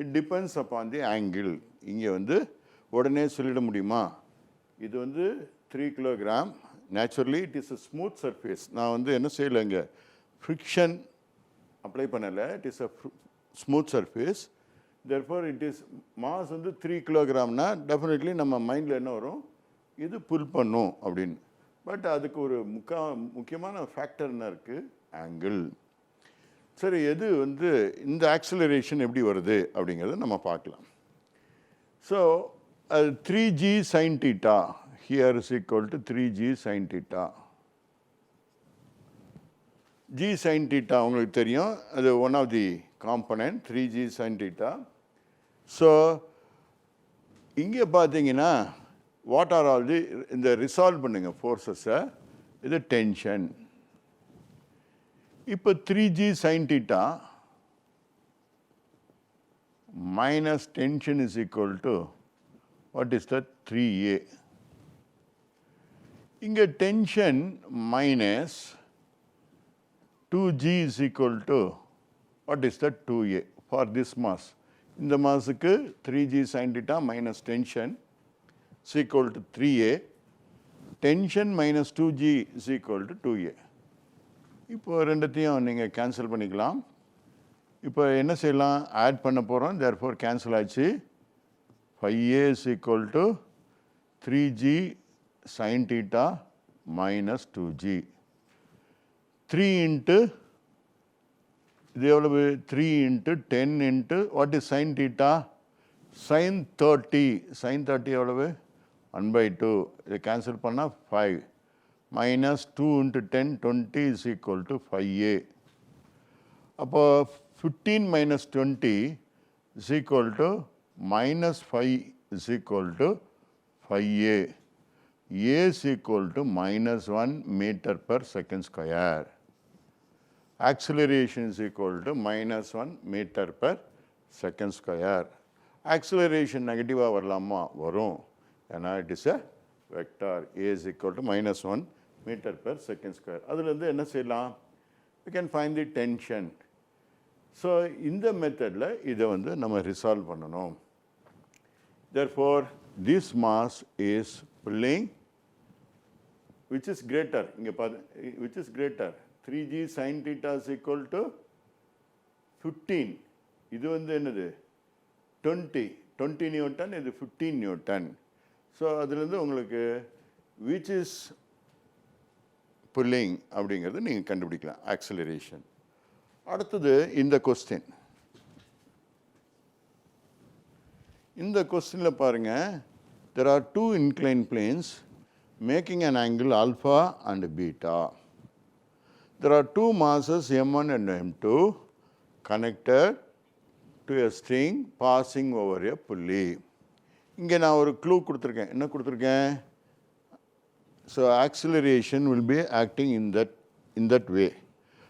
It depends upon the angle. இங்கே வந்து உடனே சொல்லிட முடியுமா, இது வந்து 3 kilogram, naturally it is a smooth surface. நான் வந்து என்ன செய்யலை, இங்கே ஃப்ரிக்ஷன் அப்ளை பண்ணலை, it is a smooth surface. Therefore it is mass வந்து 3 kilogramனா டெஃபினெட்லி நம்ம மைண்டில் என்ன வரும், இது புல் பண்ணும் அப்படின்னு. பட் அதுக்கு ஒரு முக்கியமான ஃபேக்டர் என்ன இருக்குது, ஆங்கிள். சரி, எது வந்து இந்த ஆக்சிலரேஷன் எப்படி வருது அப்படிங்கிறத நம்ம பார்க்கலாம். So 3g sin theta here is equal to 3g sin theta. g sin theta உங்களுக்கு தெரியும், அது one of the component 3g sin theta. So இங்கே பார்த்தீங்கன்னா வாட் ஆர் ஆல் தி, இந்த ரிசால்வ் பண்ணுங்க ஃபோர்ஸஸை, இது டென்ஷன். இப்போ 3g sin theta minus tension is equal to what is that, 3a. இங்கே tension minus 2g is equal to what is that, 2a for this mass. இந்த மாஸுக்கு 3g sin theta minus tension is equal to 3a. tension minus 2g is equal to 2a. இப்போ ரெண்டுத்தையும் நீங்கள் cancel பண்ணிக்கலாம். இப்போ என்ன செய்யலாம், add பண்ண போகிறோம். தேர்ஃபோர் கேன்சல் ஆச்சு. 5a is equal to 3g sin theta minus 2g. 3 into இது எவ்வளவு, 3 into 10 into what is sin theta, sin 30. sin 30 எவ்வளவு, 1/2. இதை கேன்சல் பண்ணால் 5 minus 2 into 10, 20 is equal to 5a. அப்போ 15 minus 20 is equal to minus 5 is equal to 5a. A is equal to minus 1 meter per second square. Acceleration is equal to minus 1 meter per second square. Acceleration negative வரலாமா வரும் ஏன்னா it is a vector. A is equal to minus 1 meter per second square. அதிலிருந்து என்ன செய்யலாம்? We can find the tension. So இந்த மெத்தடில் இதை வந்து நம்ம ரிசால்வ் பண்ணணும். Therefore this mass is pulling which is greater இங்கே which is greater 3g sin theta is equal to 15. இது வந்து என்னது 20 நியூட்டன், இது 15 நியூட்டன். ஸோ அதுலேருந்து உங்களுக்கு which is pulling அப்படிங்கிறது நீங்கள் கண்டுபிடிக்கலாம் ஆக்சிலரேஷன். அடுத்தது இந்த கொஸ்டின். இந்த கொஸ்டினில் பாருங்கள், there are two inclined planes making an angle alpha and beta. There are two masses m1 and m2 connected to a string passing over a pulley. இங்கே நான் ஒரு க்ளூ கொடுத்துருக்கேன். என்ன கொடுத்துருக்கேன்? So acceleration will be acting in that way.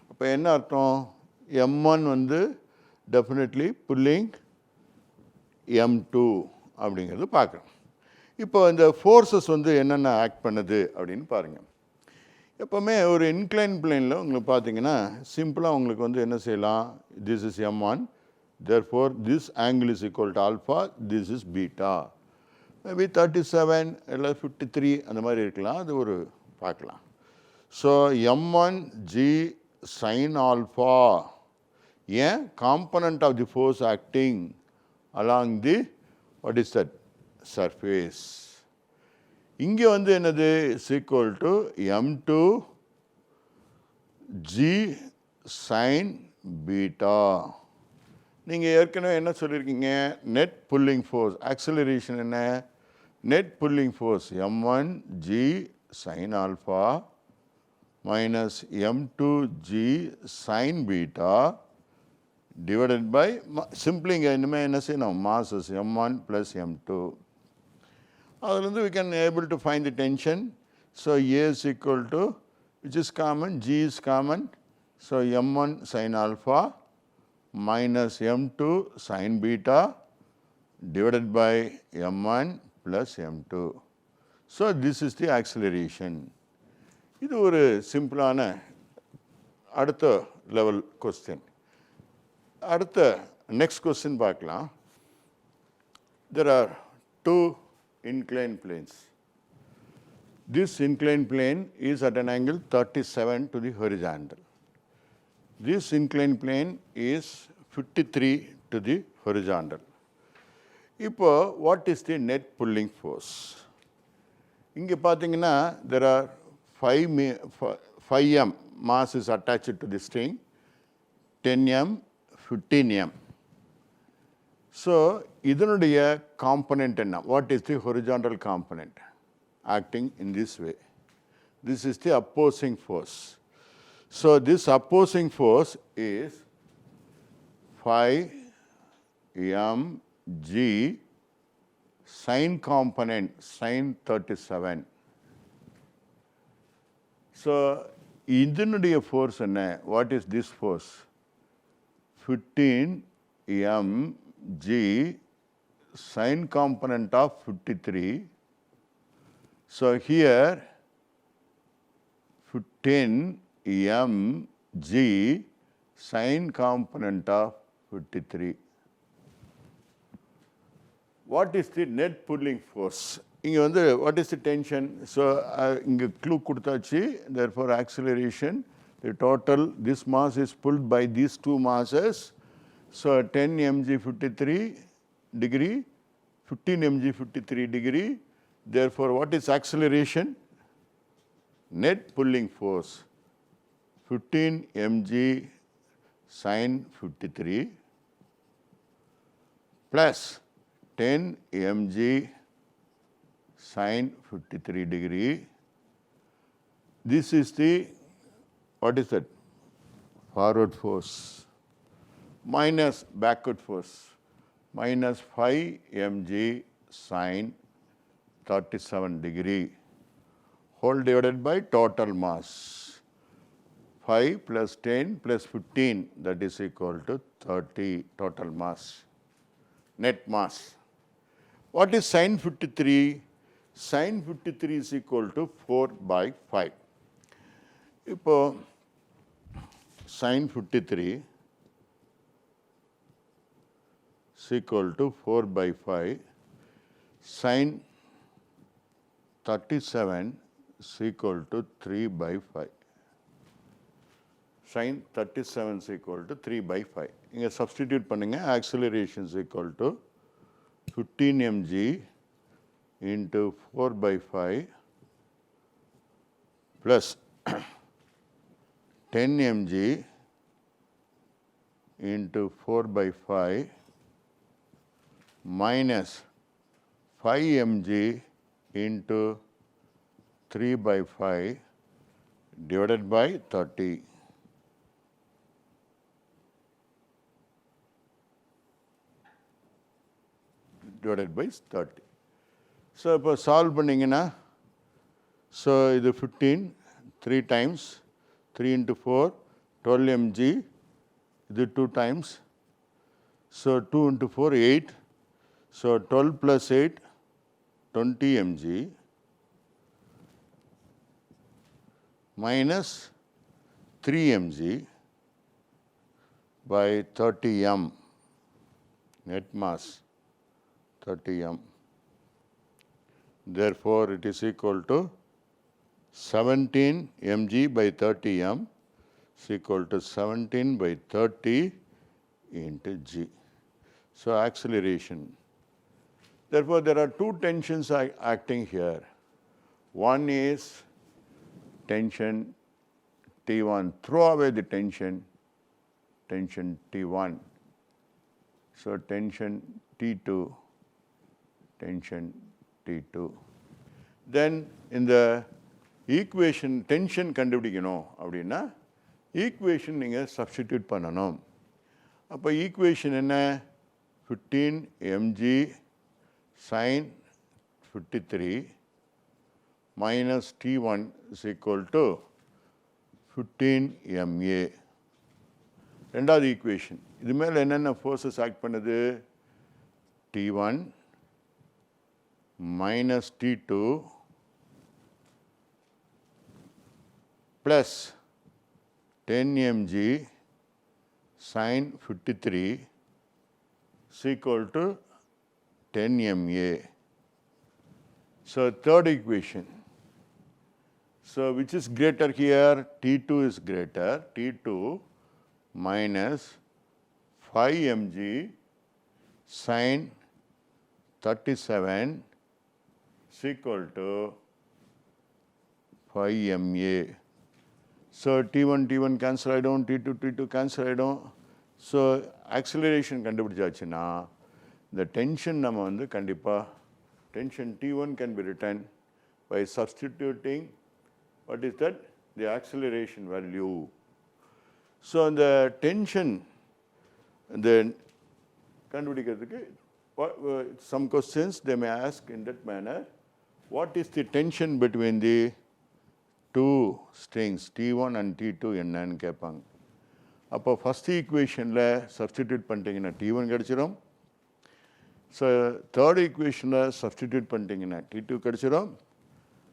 அப்போ என்ன அர்த்தம்? m1 வந்து டெஃபினெட்லி புல்லிங் m2 அப்படிங்கிறது பார்க்குறோம். இப்போ இந்த ஃபோர்ஸஸ் வந்து என்னென்ன ஆக்ட் பண்ணுது அப்படின்னு பாருங்கள். எப்போவுமே ஒரு இன்க்ளைன் பிளேனில் உங்களுக்கு பார்த்தீங்கன்னா சிம்பிளாக உங்களுக்கு வந்து என்ன செய்யலாம்? This is m1, therefore this angle is equal to alpha, this is beta. Maybe 37 இல்லை 53 அந்த மாதிரி இருக்கலாம், அது ஒரு பார்க்கலாம். ஸோ m1g sin alpha, ஏன்? Component of the force acting along the what is that surface. இங்கே வந்து என்னது? Is equal to m2 g sin beta. நீங்கள் ஏற்கனவே என்ன சொல்லியிருக்கீங்க? Net pulling force. ஆக்சிலரேஷன் என்ன? Net pulling force m1 g sin alpha minus m2 g sin beta divided by simply இங்கே இனிமேல் என்ன செய்யணும்? masses m1 plus m2. அதிலிருந்து we can able to find the tension. So A is equal to, which is common, G is common. So m1 sin alpha minus m2 sin beta divided by m1 plus m2. So this is the acceleration. இது ஒரு சிம்பிளான அடுத்த level question. அடுத்த next question பார்க்கலாம். There are two inclined planes. This inclined plane is at an angle 37 to the horizontal. This inclined plane is 53 to the horizontal. இப்போ what is the net pulling force? இங்கே பார்த்தீங்கன்னா there are 5m mass is attached to the string, 10m, 15m. So இதனுடைய component என்ன? What is the horizontal component acting in this way? This is the opposing force. So this opposing force is 5mg sin component sin 37. So இதனுடைய force என்ன? What is this force? 15mg sin component of 53. So here 15mg sin component of 53. What is the net pulling force? இங்கே வந்து what is the tension? So இங்கே clue கொடுத்தாச்சு. Therefore acceleration, the total, this mass is pulled by these two masses. So 10 mg 53 degree, 15 mg 53 degree. Therefore what is acceleration? Net pulling force 15 mg sin 53 plus 10 mg sin 53 degree This is the, what is that? Forward force minus backward force minus 5 mg sine 37 degree whole divided by total mass. 5 plus 10 plus 15, that is equal to 30 total mass, net mass. What is sine 53? Sine 53 is equal to 4 by 5. இப்போ sine 53 is equal to 4 by 5. Sine 37 is equal to 3 by 5. Sine 37 is equal to 3 by 5. இங்கே substitute பண்ணுங்க. Acceleration is equal to 15 mg into 4 by 5 plus 10 mg into 4 by 5 minus 5 mg into 3 by 5 divided by 30. Divided by 30. So, இப்போ solve பண்ணிங்கன்னா, so இது 15, 3 times, 3 into 4, 12 mg, இது 2 times, so 2 into 4, 8, so 12 plus 8, 20 mg minus 3 mg by 30 m, net mass 30 m. Therefore, it is equal to 17 mg by 30 m is equal to 17 by 30 into g. So, acceleration. Therefore, there are two tensions acting here. One is tension T1. Throw away the tension T1. So, tension T2. Tension T2. Then in the equation tension கண்டுபிடிக்கணும் அப்படின்னா equation நீங்கள் substitute பண்ணணும். அப்போ equation என்ன? 15 mg sin 53 minus T1 is equal to 15 ma. ரெண்டாவது equation. இது மேலே என்னென்ன forces act பண்ணுது? T1 minus T2 plus 10 mg sin 53 is equal to 10 ma. So, third equation. So, which is greater here? T2 is greater. T2 minus 5 mg sin 37 is equal to 5 ma. So, T1 cancel ஆயிடும், T2 cancel ஆயிடும். So, acceleration கண்டுபிடிச்சாச்சுன்னா the tension நம்ம வந்து கண்டிப்பா tension T1 can be written by substituting what is that? The acceleration value. So, the tension the கண்டுபிடிக்கிறதுக்கு some questions they may ask in that manner. What is the tension between the two strings T1 and T2 என்னன்னு கேட்பாங்க. அப்போ first equationல substitute பண்ணிட்டீங்கன்னா T1 கிடைச்சிரும். So, third equationல substitute பண்ணிட்டீங்கன்னா T2 கிடைச்சிரும்.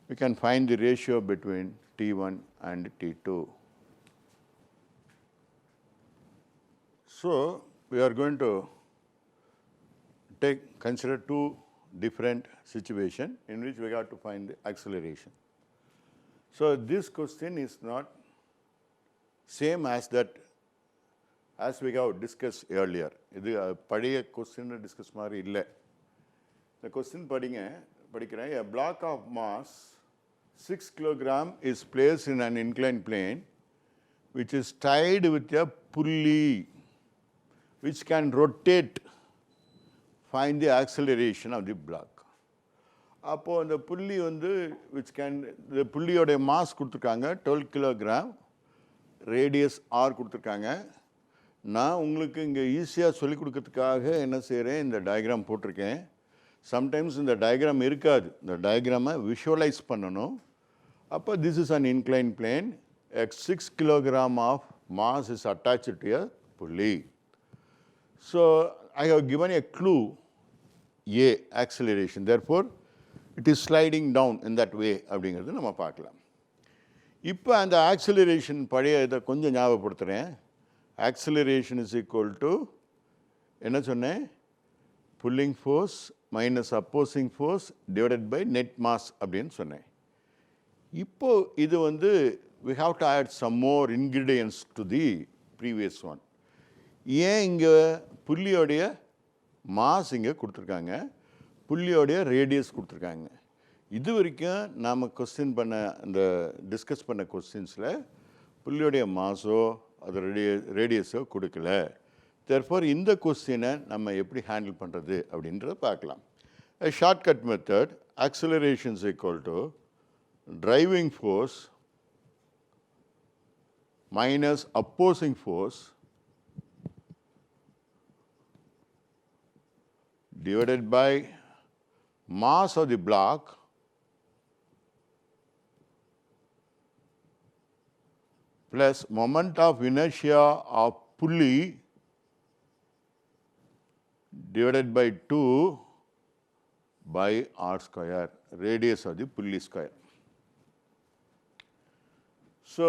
We can find the ratio between T1 and T2. So, we are going to consider two different situations in which we got to find the acceleration. So, this question is not same as that as we have discussed earlier. இது பழைய question discuss மாதிரி இல்லை. The question படிக்கிறேன். A block of mass 6 kilogram is placed in an inclined plane which is tied with a pulley which can rotate. Find the acceleration of the block. அப்போது அந்த புள்ளி வந்து இந்த புள்ளியோடைய மாஸ் கொடுத்துருக்காங்க 12 kilogram, radius R கொடுத்துருக்காங்க. நான் உங்களுக்கு இங்கே ஈஸியாக சொல்லிக் கொடுக்கறதுக்காக என்ன செய்கிறேன், இந்த டயக்ராம் போட்டிருக்கேன். சம்டைம்ஸ் இந்த டயக்ராம் இருக்காது, இந்த டயக்ராமை விஷுவலைஸ் பண்ணணும். அப்போ this is an incline plane, 6 kilogram of mass is attached to a pulley. So I have given a clue, A, acceleration. Therefore, it is sliding down in that way அப்படிங்கிறது நம்ம பார்க்கலாம். இப்போ அந்த acceleration பழைய இதை கொஞ்சம் ஞாபகப்படுத்துகிறேன். ஆக்சிலரேஷன் இஸ் ஈக்குவல் டு என்ன சொன்னேன், pulling force minus opposing force divided by net mass அப்படின்னு சொன்னேன். இப்போ இது வந்து we have to add some more ingredients to the previous one. ஏன் இங்கே புள்ளியோடைய மாஸ் இங்கே கொடுத்துருக்காங்க, புள்ளியோடைய ரேடியஸ் கொடுத்துருக்காங்க. இது வரைக்கும் நாம் டிஸ்கஸ் பண்ண கொஸ்டின்ஸில் புள்ளியோடைய மாஸோ அது ரேடியஸோ கொடுக்கல. தேர்ஃபோர் இந்த கொஸ்டினை நம்ம எப்படி ஹேண்டில் பண்ணுறது அப்படின்றத பார்க்கலாம். Shortcut method, acceleration is equal to driving force minus opposing force divided by mass of the block plus moment of inertia of pulley divided by 2 by r square, radius of the pulley square. So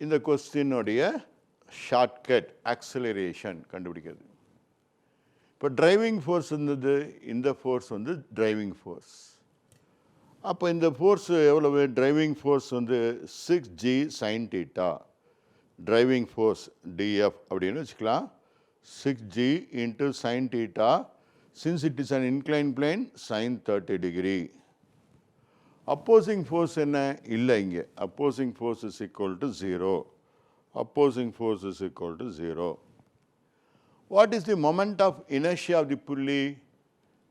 இந்த கொஸ்டினுடைய shortcut acceleration கண்டுபிடிக்கிறது. இப்போ driving force இருந்தது, இந்த force வந்து driving force. அப்போ இந்த force எவ்வளவு, driving force வந்து 6g sin θ, driving force dF அப்படின்னு வச்சுக்கலாம். 6g into sin θ, since it is an inclined plane, sin 30 degree. Opposing force என்ன இல்லை, இங்கே opposing force is equal to 0. Opposing force is equal to 0. What is the moment of inertia of the pulley?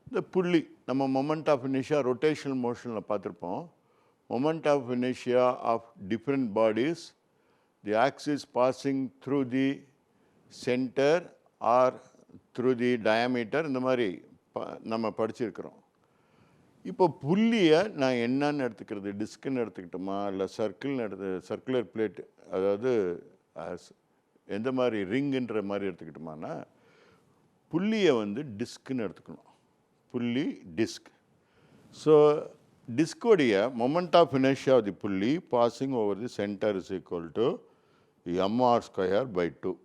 இந்த புள்ளி நம்ம moment of inertia rotational மோஷனில் பார்த்துருப்போம். Moment of inertia of different bodies, the axis passing through the centre or through the diameter, இந்த மாதிரி நம்ம படிச்சிருக்கிறோம். இப்போ புள்ளியை நான் என்னன்னு எடுத்துக்கிறது, டிஸ்க்குன்னு எடுத்துக்கிட்டோமா இல்லை சர்க்குலர் பிளேட், அதாவது எந்த மாதிரி ரிங்குன்ற மாதிரி எடுத்துக்கிட்டோமானா, புள்ளியை வந்து டிஸ்க்குன்னு எடுத்துக்கணும். Pulley disc. ஸோ டிஸ்கோடைய moment of inertia of the pulley passing over the centre is equal to mr²/2.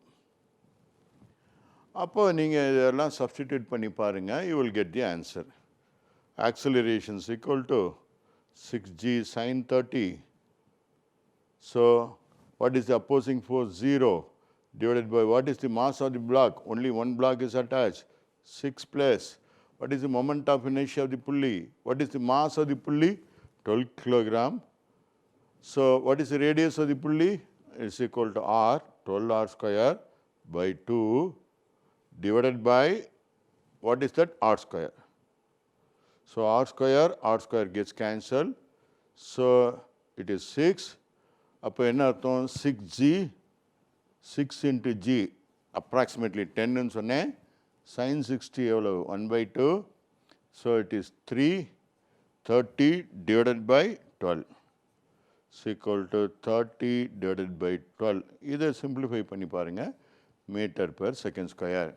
அப்போ நீங்கள் இதெல்லாம் சப்ஸ்டிடியூட் பண்ணி பாருங்கள், you will get the answer. Acceleration is equal to 6g sin 30. So what is the opposing force? 0 divided by what is the mass of the block? Only one block is attached. 6 plus what is the moment of inertia of the pulley? What is the mass of the pulley? 12 kilogram. So what is the radius of the pulley? It's equal to r, 12r square by 2 divided by what is that? R square. So r square gets cancelled. So it is 6. அப்போ என்ன அர்த்தம், 6g, 6 into g approximately 10 ன்னு சொன்னேன். sin 60 எவ்வளோ, 1/2. So it is 330 divided by 12 is equal to 30 divided by 12. இதை simplify பண்ணி பாருங்க, meter per second square.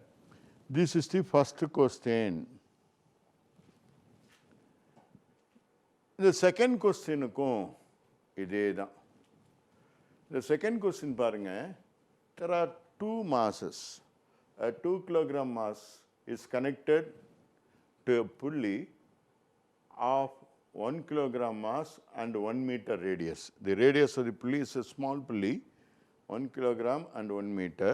This is the first question. இந்த செகண்ட் கொஸ்டினுக்கும் இதே தான். இந்த செகண்ட் கொஸ்டின் பாருங்கள், there are two masses. A 2 kilogram mass is connected to a pulley of 1 kilogram mass and 1 meter radius. The radius of the pulley is a small pulley, 1 kilogram and 1 meter.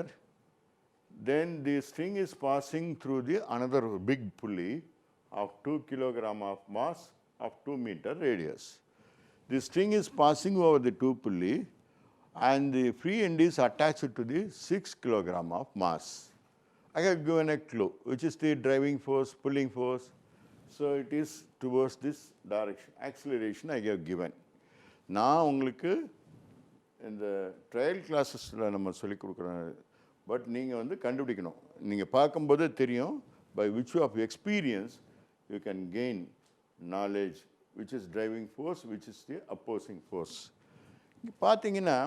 Then the string is passing through the another big pulley of 2 kilogram of mass of 2 meter radius. The string is passing over the two pulley and the free end is attached to the 6 kilogram of mass. I have given a clue, which is the driving force, pulling force. So it is towards this direction. Acceleration I have given. நான் உங்களுக்கு இந்த trial கிளாஸஸில் நம்ம சொல்லிக் கொடுக்குறோம். But நீங்கள் வந்து கண்டுபிடிக்கணும். நீங்கள் பார்க்கும்போதே தெரியும், by virtue of experience you can gain knowledge which is driving force, which is the opposing force. இங்கே பார்த்தீங்கன்னா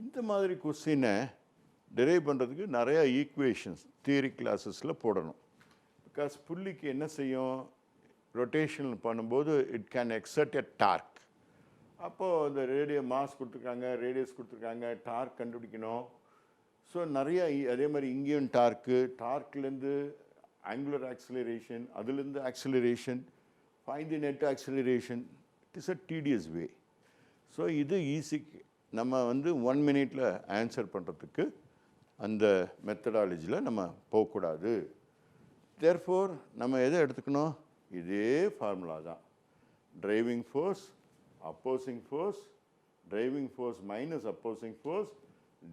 இந்த மாதிரி கொஸ்டினை டெரைவ் பண்ணுறதுக்கு நிறையா ஈக்குவேஷன்ஸ் தியரி கிளாஸஸில் போடணும். பிகாஸ் புள்ளிக்கு என்ன செய்யும், ரொட்டேஷன் பண்ணும்போது it can exert a torque. அப்போது இந்த மாஸ் கொடுத்துருக்காங்க, ரேடியஸ் கொடுத்துருக்காங்க, டார்க் கண்டுபிடிக்கணும். ஸோ நிறையா அதே மாதிரி இங்கேயும் டார்க்லேருந்து ஆங்குலர் ஆக்சிலரேஷன், அதுலேருந்து acceleration, find the net acceleration. It is a tedious way. So இது ஈஸி. நம்ம வந்து 1 minute ஆன்சர் பண்ணுறதுக்கு அந்த மெத்தடாலஜியில் நம்ம போகக்கூடாது. தேர்ஃபோர் நம்ம எதை எடுத்துக்கணும், இதே ஃபார்முலா தான். Driving force, opposing force, driving force minus opposing force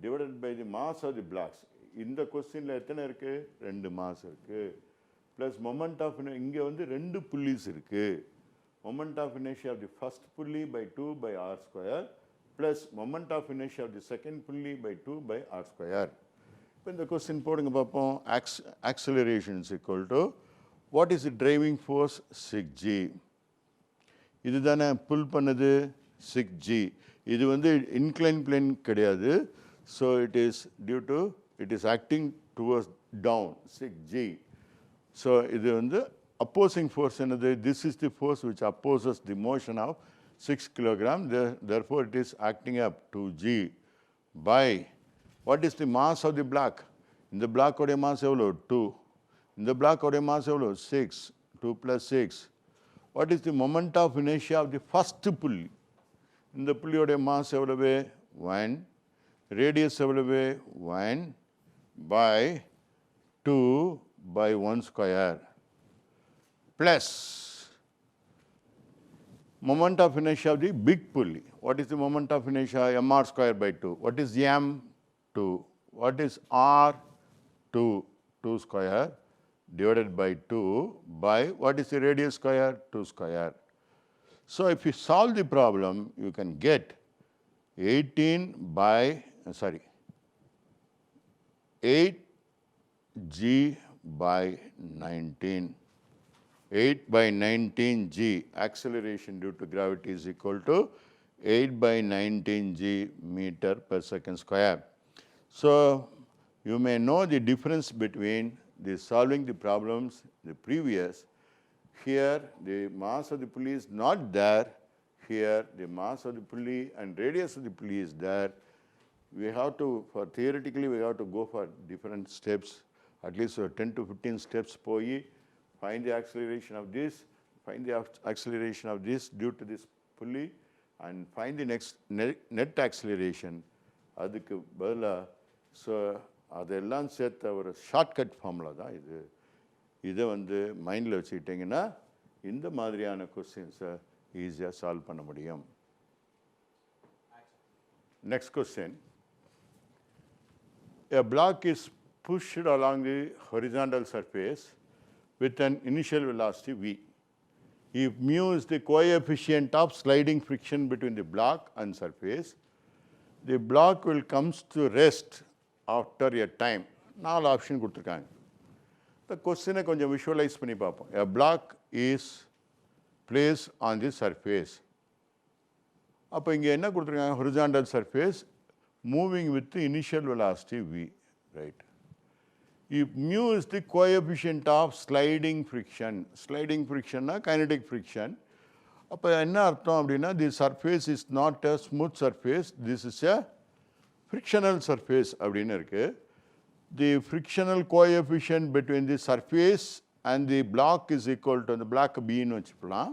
divided by the mass of the blocks. இந்த கொஸ்டினில் எத்தனை இருக்குது, 2 மாஸ் இருக்குது. ப்ளஸ் மொமெண்ட் ஆஃப் இங்கே வந்து 2 புள்ளிஸ் இருக்குது. Moment of inertia of the first pulley by 2 by r square plus moment of inertia of the second pulley by 2 by r square. இப்போ இந்த கொஸ்டின் போடுங்க பார்ப்போம். Acceleration is equal to what is the driving force 6g. இது தானே pull பண்ணது 6g. இது வந்து incline plane கிடையாது. So it is acting towards down 6g. ஸோ இது வந்து opposing force என்னது, this is the force which opposes the motion of 6 kilogram. Therefore it is acting up 2g by what is the mass of the block. இந்த block உடைய mass எவ்வளோ 2. இந்த block உடைய mass எவ்வளோ 6. 2 plus 6. What is the moment of inertia of the first pulley? இந்த புள்ளியோடைய mass எவ்வளவு 1. radius எவ்வளவு 1 by 2 by 1 square plus moment of inertia of the big pulley. What is the moment of inertia? mr square by 2. What is m? 2. What is r? 2. 2 square divided by 2 by what is the radius square? 2 square. So if you solve the problem, you can get 8g by 19. 8 by 19g. Acceleration due to gravity is equal to 8 by 19g meter per second square. So you may know the difference between the solving the problems the previous. Here the mass of the pulley is not there. Here the mass of the pulley and radius of the pulley is there. We have to, for theoretically we have to go for different steps, at least 10 to 15 steps போய் find the acceleration of this, find the acceleration of this due to this pulley and find the next net acceleration. அதுக்கு பதிலாக so அதெல்லாம் சேர்த்த ஒரு shortcut formula தான் இது. இதை வந்து மைண்டில் வச்சுக்கிட்டிங்கன்னா இந்த மாதிரியான கொஸ்டின்ஸை ஈஸியாக சால்வ் பண்ண முடியும். Next question. A block is pushed along the horizontal surface with an initial velocity v. If mu is the coefficient of sliding friction between the block and surface, the block will comes to rest after a time. 4 option கொடுத்துருக்காங்க. இந்த கொஸ்டினை கொஞ்சம் visualise பண்ணி பார்ப்போம். A block is placed on the surface. அப்போ இங்கே என்ன கொடுத்துருக்காங்க, horizontal surface moving with the initial velocity v, right? If mu is the coefficient of sliding friction na kinetic friction. அப்போ என்ன அர்த்தம் அப்படின்னா, the surface is not a smooth surface, this is a frictional surface அப்படின்னு இருக்கு. The frictional coefficient between the surface and the block is equal to the block b ன்னு வச்சுக்கலாம்,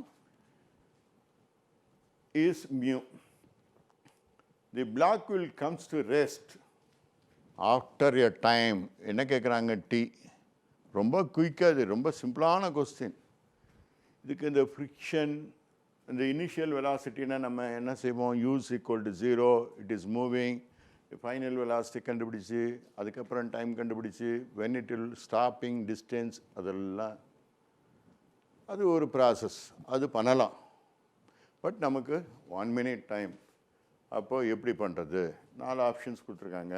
is mu. The block will comes to rest after a time. என்ன கேட்குறாங்க, t. ரொம்ப குயிக்காக, இது ரொம்ப சிம்பிளான கொஸ்டின். இதுக்கு இந்த ஃப்ரிக்ஷன், இந்த இனிஷியல் வெலாசிட்டினா நம்ம என்ன செய்வோம், u is equal to 0, it is moving. Final velocity கண்டுபிடிச்சி அதுக்கப்புறம் டைம் கண்டுபிடிச்சி when it will stopping distance அதெல்லாம். அது ஒரு ப்ராசஸ், அது பண்ணலாம். பட் நமக்கு 1 minute டைம். அப்போது எப்படி பண்ணுறது? 4 ஆப்ஷன்ஸ் கொடுத்துருக்காங்க.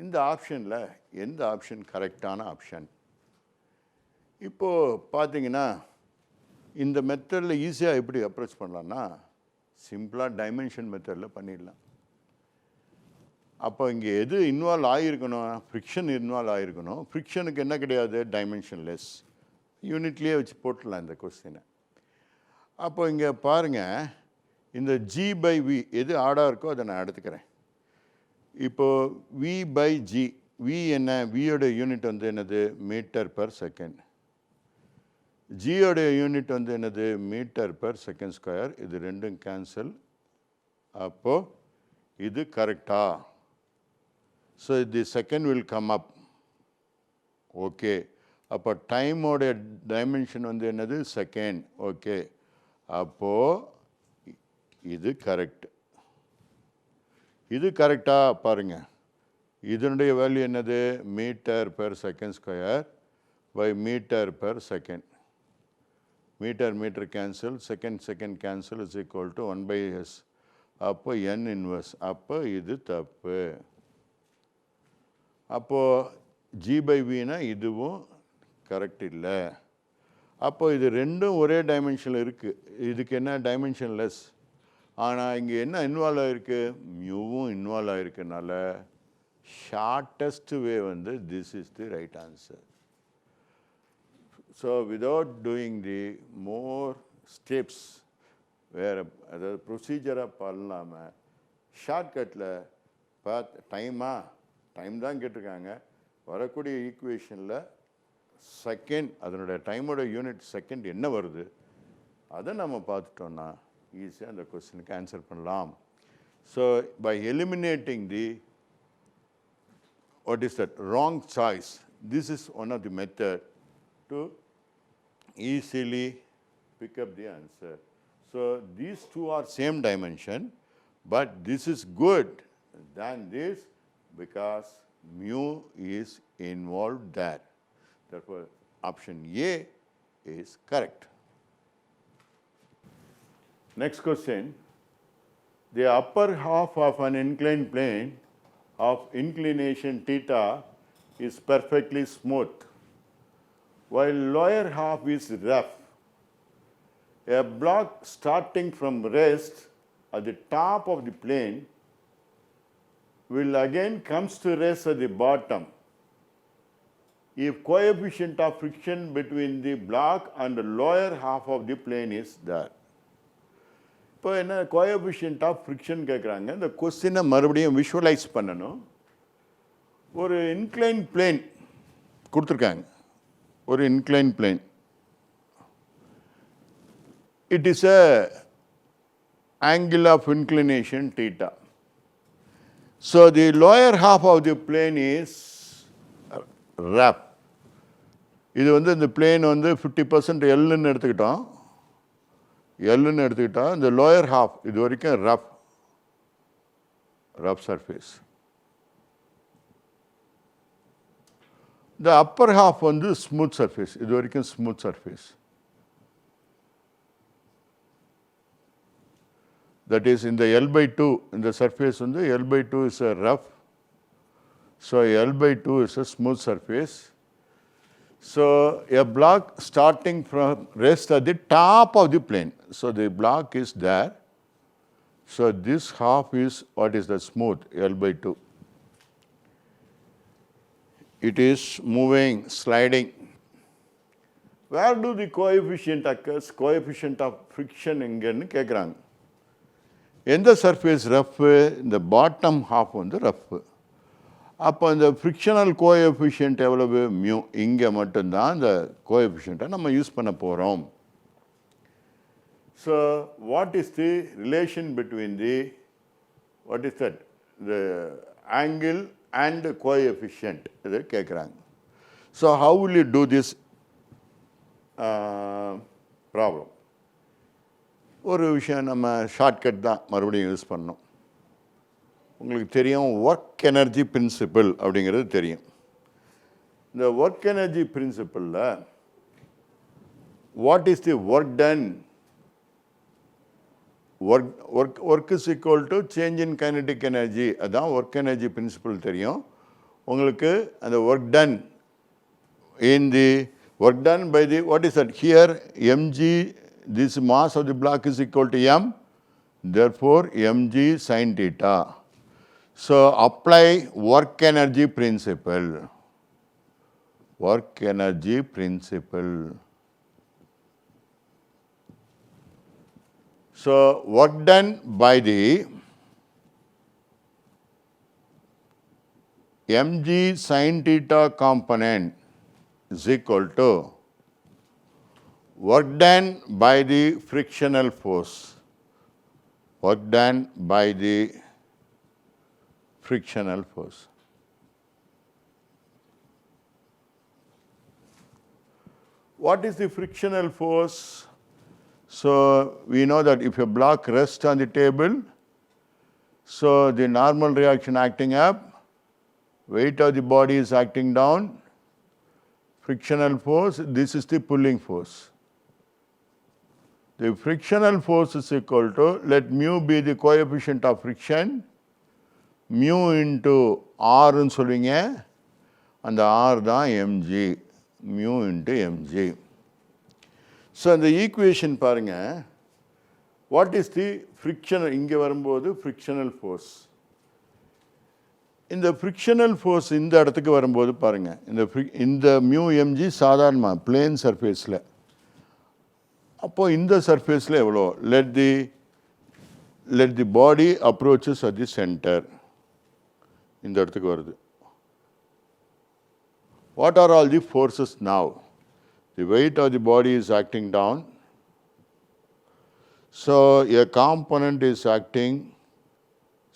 இந்த ஆப்ஷனில் எந்த ஆப்ஷன் கரெக்டான ஆப்ஷன்? இப்போது பார்த்தீங்கன்னா இந்த மெத்தடில் ஈஸியாக எப்படி அப்ரோச் பண்ணலான்னா, சிம்பிளாக டைமென்ஷன் மெத்தடில் பண்ணிடலாம். அப்போ இங்கே எது இன்வால்வ் ஆகிருக்கணும்? ஃப்ரிக்ஷன் இன்வால்வ் ஆகிருக்கணும். ஃப்ரிக்ஷனுக்கு என்ன கிடையாது? டைமென்ஷன்லெஸ். யூனிட்லேயே வச்சு போட்டுடலாம் இந்த கொஸ்டினை. அப்போ இங்கே பாருங்கள், இந்த G by V எது ஆடாக இருக்கோ அதை நான் எடுத்துக்கிறேன். இப்போது V by G, V என்ன? வியோட யூனிட் வந்து என்னது? Metre per second. ஜியோட யூனிட் வந்து என்னது? Metre per second square. இது ரெண்டும் கேன்சல். அப்போது இது கரெக்டா? So the second will come up. Okay. அப்போ டைமோட டைமென்ஷன் வந்து என்னது? செகண்ட். ஓகே. அப்போது இது கரெக்ட். இது கரெக்டாக பாருங்கள். இதனுடைய வேல்யூ என்னது? Metre per second square by metre per second. Metre metre cancel, second second cancel is equal to 1/s. அப்போ n இன்வர்ஸ். அப்போ இது தப்பு. அப்போது G/Vனா இதுவும் கரெக்ட் இல்லை. அப்போது இது ரெண்டும் ஒரே டைமென்ஷனில் இருக்குது. இதுக்கு என்ன? டைமென்ஷன்லெஸ். ஆனால் இங்கே என்ன இன்வால்வ் ஆகிருக்கு? மியூவும் இன்வால்வ் ஆகிருக்கனால ஷார்ட்டஸ்ட் வே வந்து this is the right answer. So without doing the more steps, வேறு அதாவது ப்ரொசீஜராக பண்ணாமல் ஷார்ட்கட்டில் டைம் தான் கேட்டிருக்காங்க. வரக்கூடிய ஈக்குவேஷனில் செகண்ட், அதனுடைய டைமோட யூனிட் செகண்ட் என்ன வருது அதை நம்ம பார்த்துட்டோன்னா ஈஸியாக அந்த கொஸ்டினுக்கு ஆன்சர் பண்ணலாம். So by eliminating the what is that wrong choice, this is one of the method to easily pick up the answer. So these two are same dimension, but this is good than this because mu is involved there. Therefore option A is correct. Next question. The upper half of an inclined plane of inclination theta is perfectly smooth, while lower half is rough. A block starting from rest at the top of the plane will again comes to rest at the bottom if coefficient of friction between the block and the lower half of the plane is there. இப்போ என்ன coefficient of friction கேட்குறாங்க. இந்த கொஸ்டினை மறுபடியும் visualise பண்ணணும். ஒரு incline plane கொடுத்துருக்காங்க. ஒரு incline plane. It is a angle of inclination theta. So the lower half of the plane is rough. இது வந்து இந்த பிளேன் வந்து 50% எல்லுன்னு எடுத்துக்கிட்டோம். எல்லுன்னு எடுத்துக்கிட்டால் இந்த லோயர் ஹாஃப் இது வரைக்கும் ரஃப் சர்ஃபேஸ். இந்த அப்பர் ஹாஃப் வந்து ஸ்மூத் சர்ஃபேஸ். இது வரைக்கும் ஸ்மூத் சர்ஃபேஸ். தட் இஸ் இந்த L/2 இந்த சர்ஃபேஸ் வந்து L/2 is a rough. So L/2 is a smooth surface. So a block starting from rest at the top of the plane. So the block is there. So this half is what is the smooth L/2. It is moving, sliding. Where do the coefficient occurs? Coefficient of friction எங்கன்னு கேட்குறாங்க. எந்த surface rough? இந்த bottom half வந்து rough. அப்போ இந்த frictional coefficient எவ்வளவு? Mu. இங்கே மட்டும்தான் இந்த கோஎஃபிஷியண்ட்டை நம்ம யூஸ் பண்ண போகிறோம். So what is the relation between the what is that the angle and coefficient இது கேட்குறாங்க. So how will you do this problem? ஒரு விஷயம் நம்ம ஷார்ட்கட் தான் மறுபடியும் யூஸ் பண்ணோம். உங்களுக்கு தெரியும் ஒர்க் எனர்ஜி பிரின்சிபிள் அப்படிங்கிறது தெரியும். இந்த ஒர்க் எனர்ஜி பிரின்சிபிளில் what is the work done? Work is equal to change in kinetic energy. அதான் work energy principle தெரியும் உங்களுக்கு. அந்த work done in the work done by the, what is that here, mg, this mass of the block is equal to m, therefore mg sin theta. So apply work energy principle. Work energy principle. So work done by the mg sin theta component is equal to work done by the frictional force. Work done by the frictional force. What is the frictional force? So we know that if a block rests on the table, so the normal reaction acting up, weight of the body is acting down, frictional force, this is the pulling force. The frictional force is equal to, let mu be the coefficient of friction, mu into R ன்னு சொல்வீங்க, அந்த R தான் mg, mu into mg. So அந்த equation பாருங்க, what is the frictional, இங்கே வரும்போது frictional force. இந்த frictional force இந்த இடத்துக்கு வரும்போது பாருங்க, இந்த mu mg சாதாரணமாக பிளேன் சர்ஃபேஸில், அப்போ இந்த சர்ஃபேஸில் எவ்வளோ, let the body approaches at the center, இந்த இடத்துக்கு வருது. What are all the forces now? The weight of the body is acting down. So a component is acting,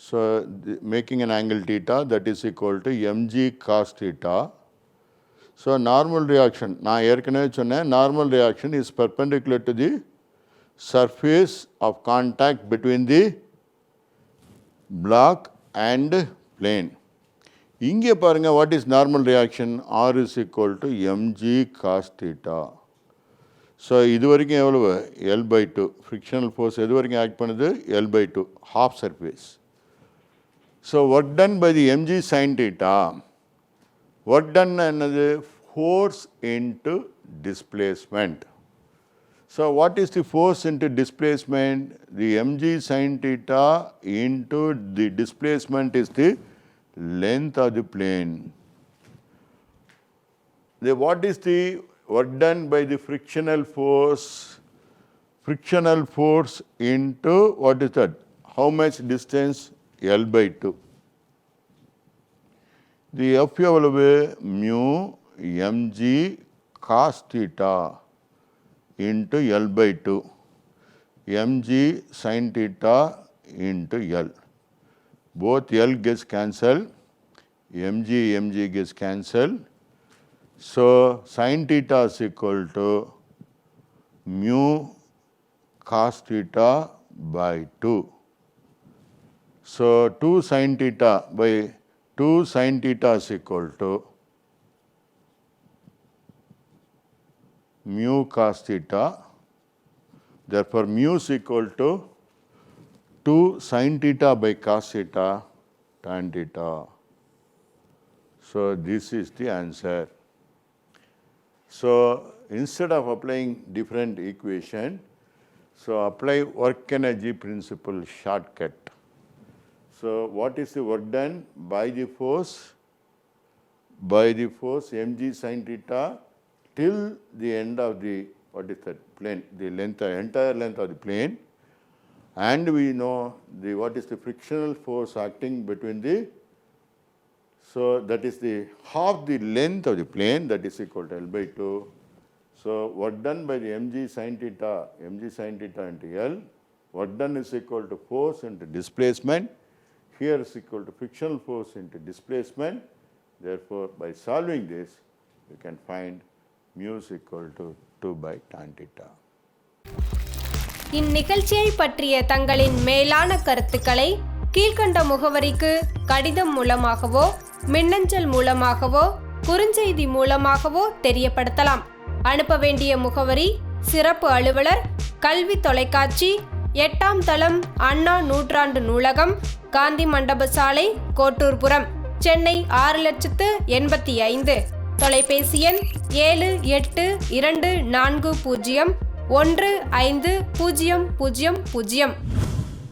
so making an angle theta, that is equal to mg cos theta. So normal reaction, நான் ஏற்கனவே சொன்னேன், normal reaction is perpendicular to the surface of contact between the block and plane. இங்கே பாருங்க, what is normal reaction? R is equal to mg cos theta. So இது வரைக்கும் எவ்வளவு, L/2. Frictional force எது வரைக்கும் ஆக்ட் பண்ணுது, L/2, half surface. So work done by the mg sin theta. Work done என்னது, force into displacement. So what is the force into displacement? The mg sin theta into the displacement is the length of the plane. What is the work done by the frictional force? Frictional force into, what is that? How much distance? L/2. The F எவ்வளவு, mu mg cos theta into L/2, mg sin theta into L. Both L gets cancelled, mg gets cancelled. So sin theta is equal to mu cos theta by 2. So 2 sin theta by 2 sin theta is equal to mu cos theta. Therefore mu is equal to 2 sin theta by cos theta tan theta. So this is the answer. So instead of applying different equation, so apply work energy principle shortcut. So what is the work done by the force? By the force mg sin theta till the end of the, what is that, plane, the length, entire length of the plane. And we know what is the frictional force acting between the, so that is the half the length of the plane, that is equal to L/2. So work done by the mg sin theta into L, work done is equal to force into displacement. Here is equal to frictional force into displacement. Therefore by solving this, you can find mu is equal to 2 by tan theta. இந்நிகழ்ச்சியை பற்றிய தங்களின் மேலான கருத்துக்களை கீழ்க்கண்ட முகவரிக்கு கடிதம் மூலமாகவோ, மின்னஞ்சல் மூலமாகவோ, குறுஞ்செய்தி மூலமாகவோ தெரியப்படுத்தலாம். அனுப்ப வேண்டிய முகவரி சிறப்பு அலுவலர், கல்வி தொலைக்காட்சி, 8ஆம் தளம், அண்ணா நூற்றாண்டு நூலகம், காந்தி மண்டப சாலை, கோட்டூர்புரம், சென்னை 6,85,000. தொலைபேசி எண் 7824015000.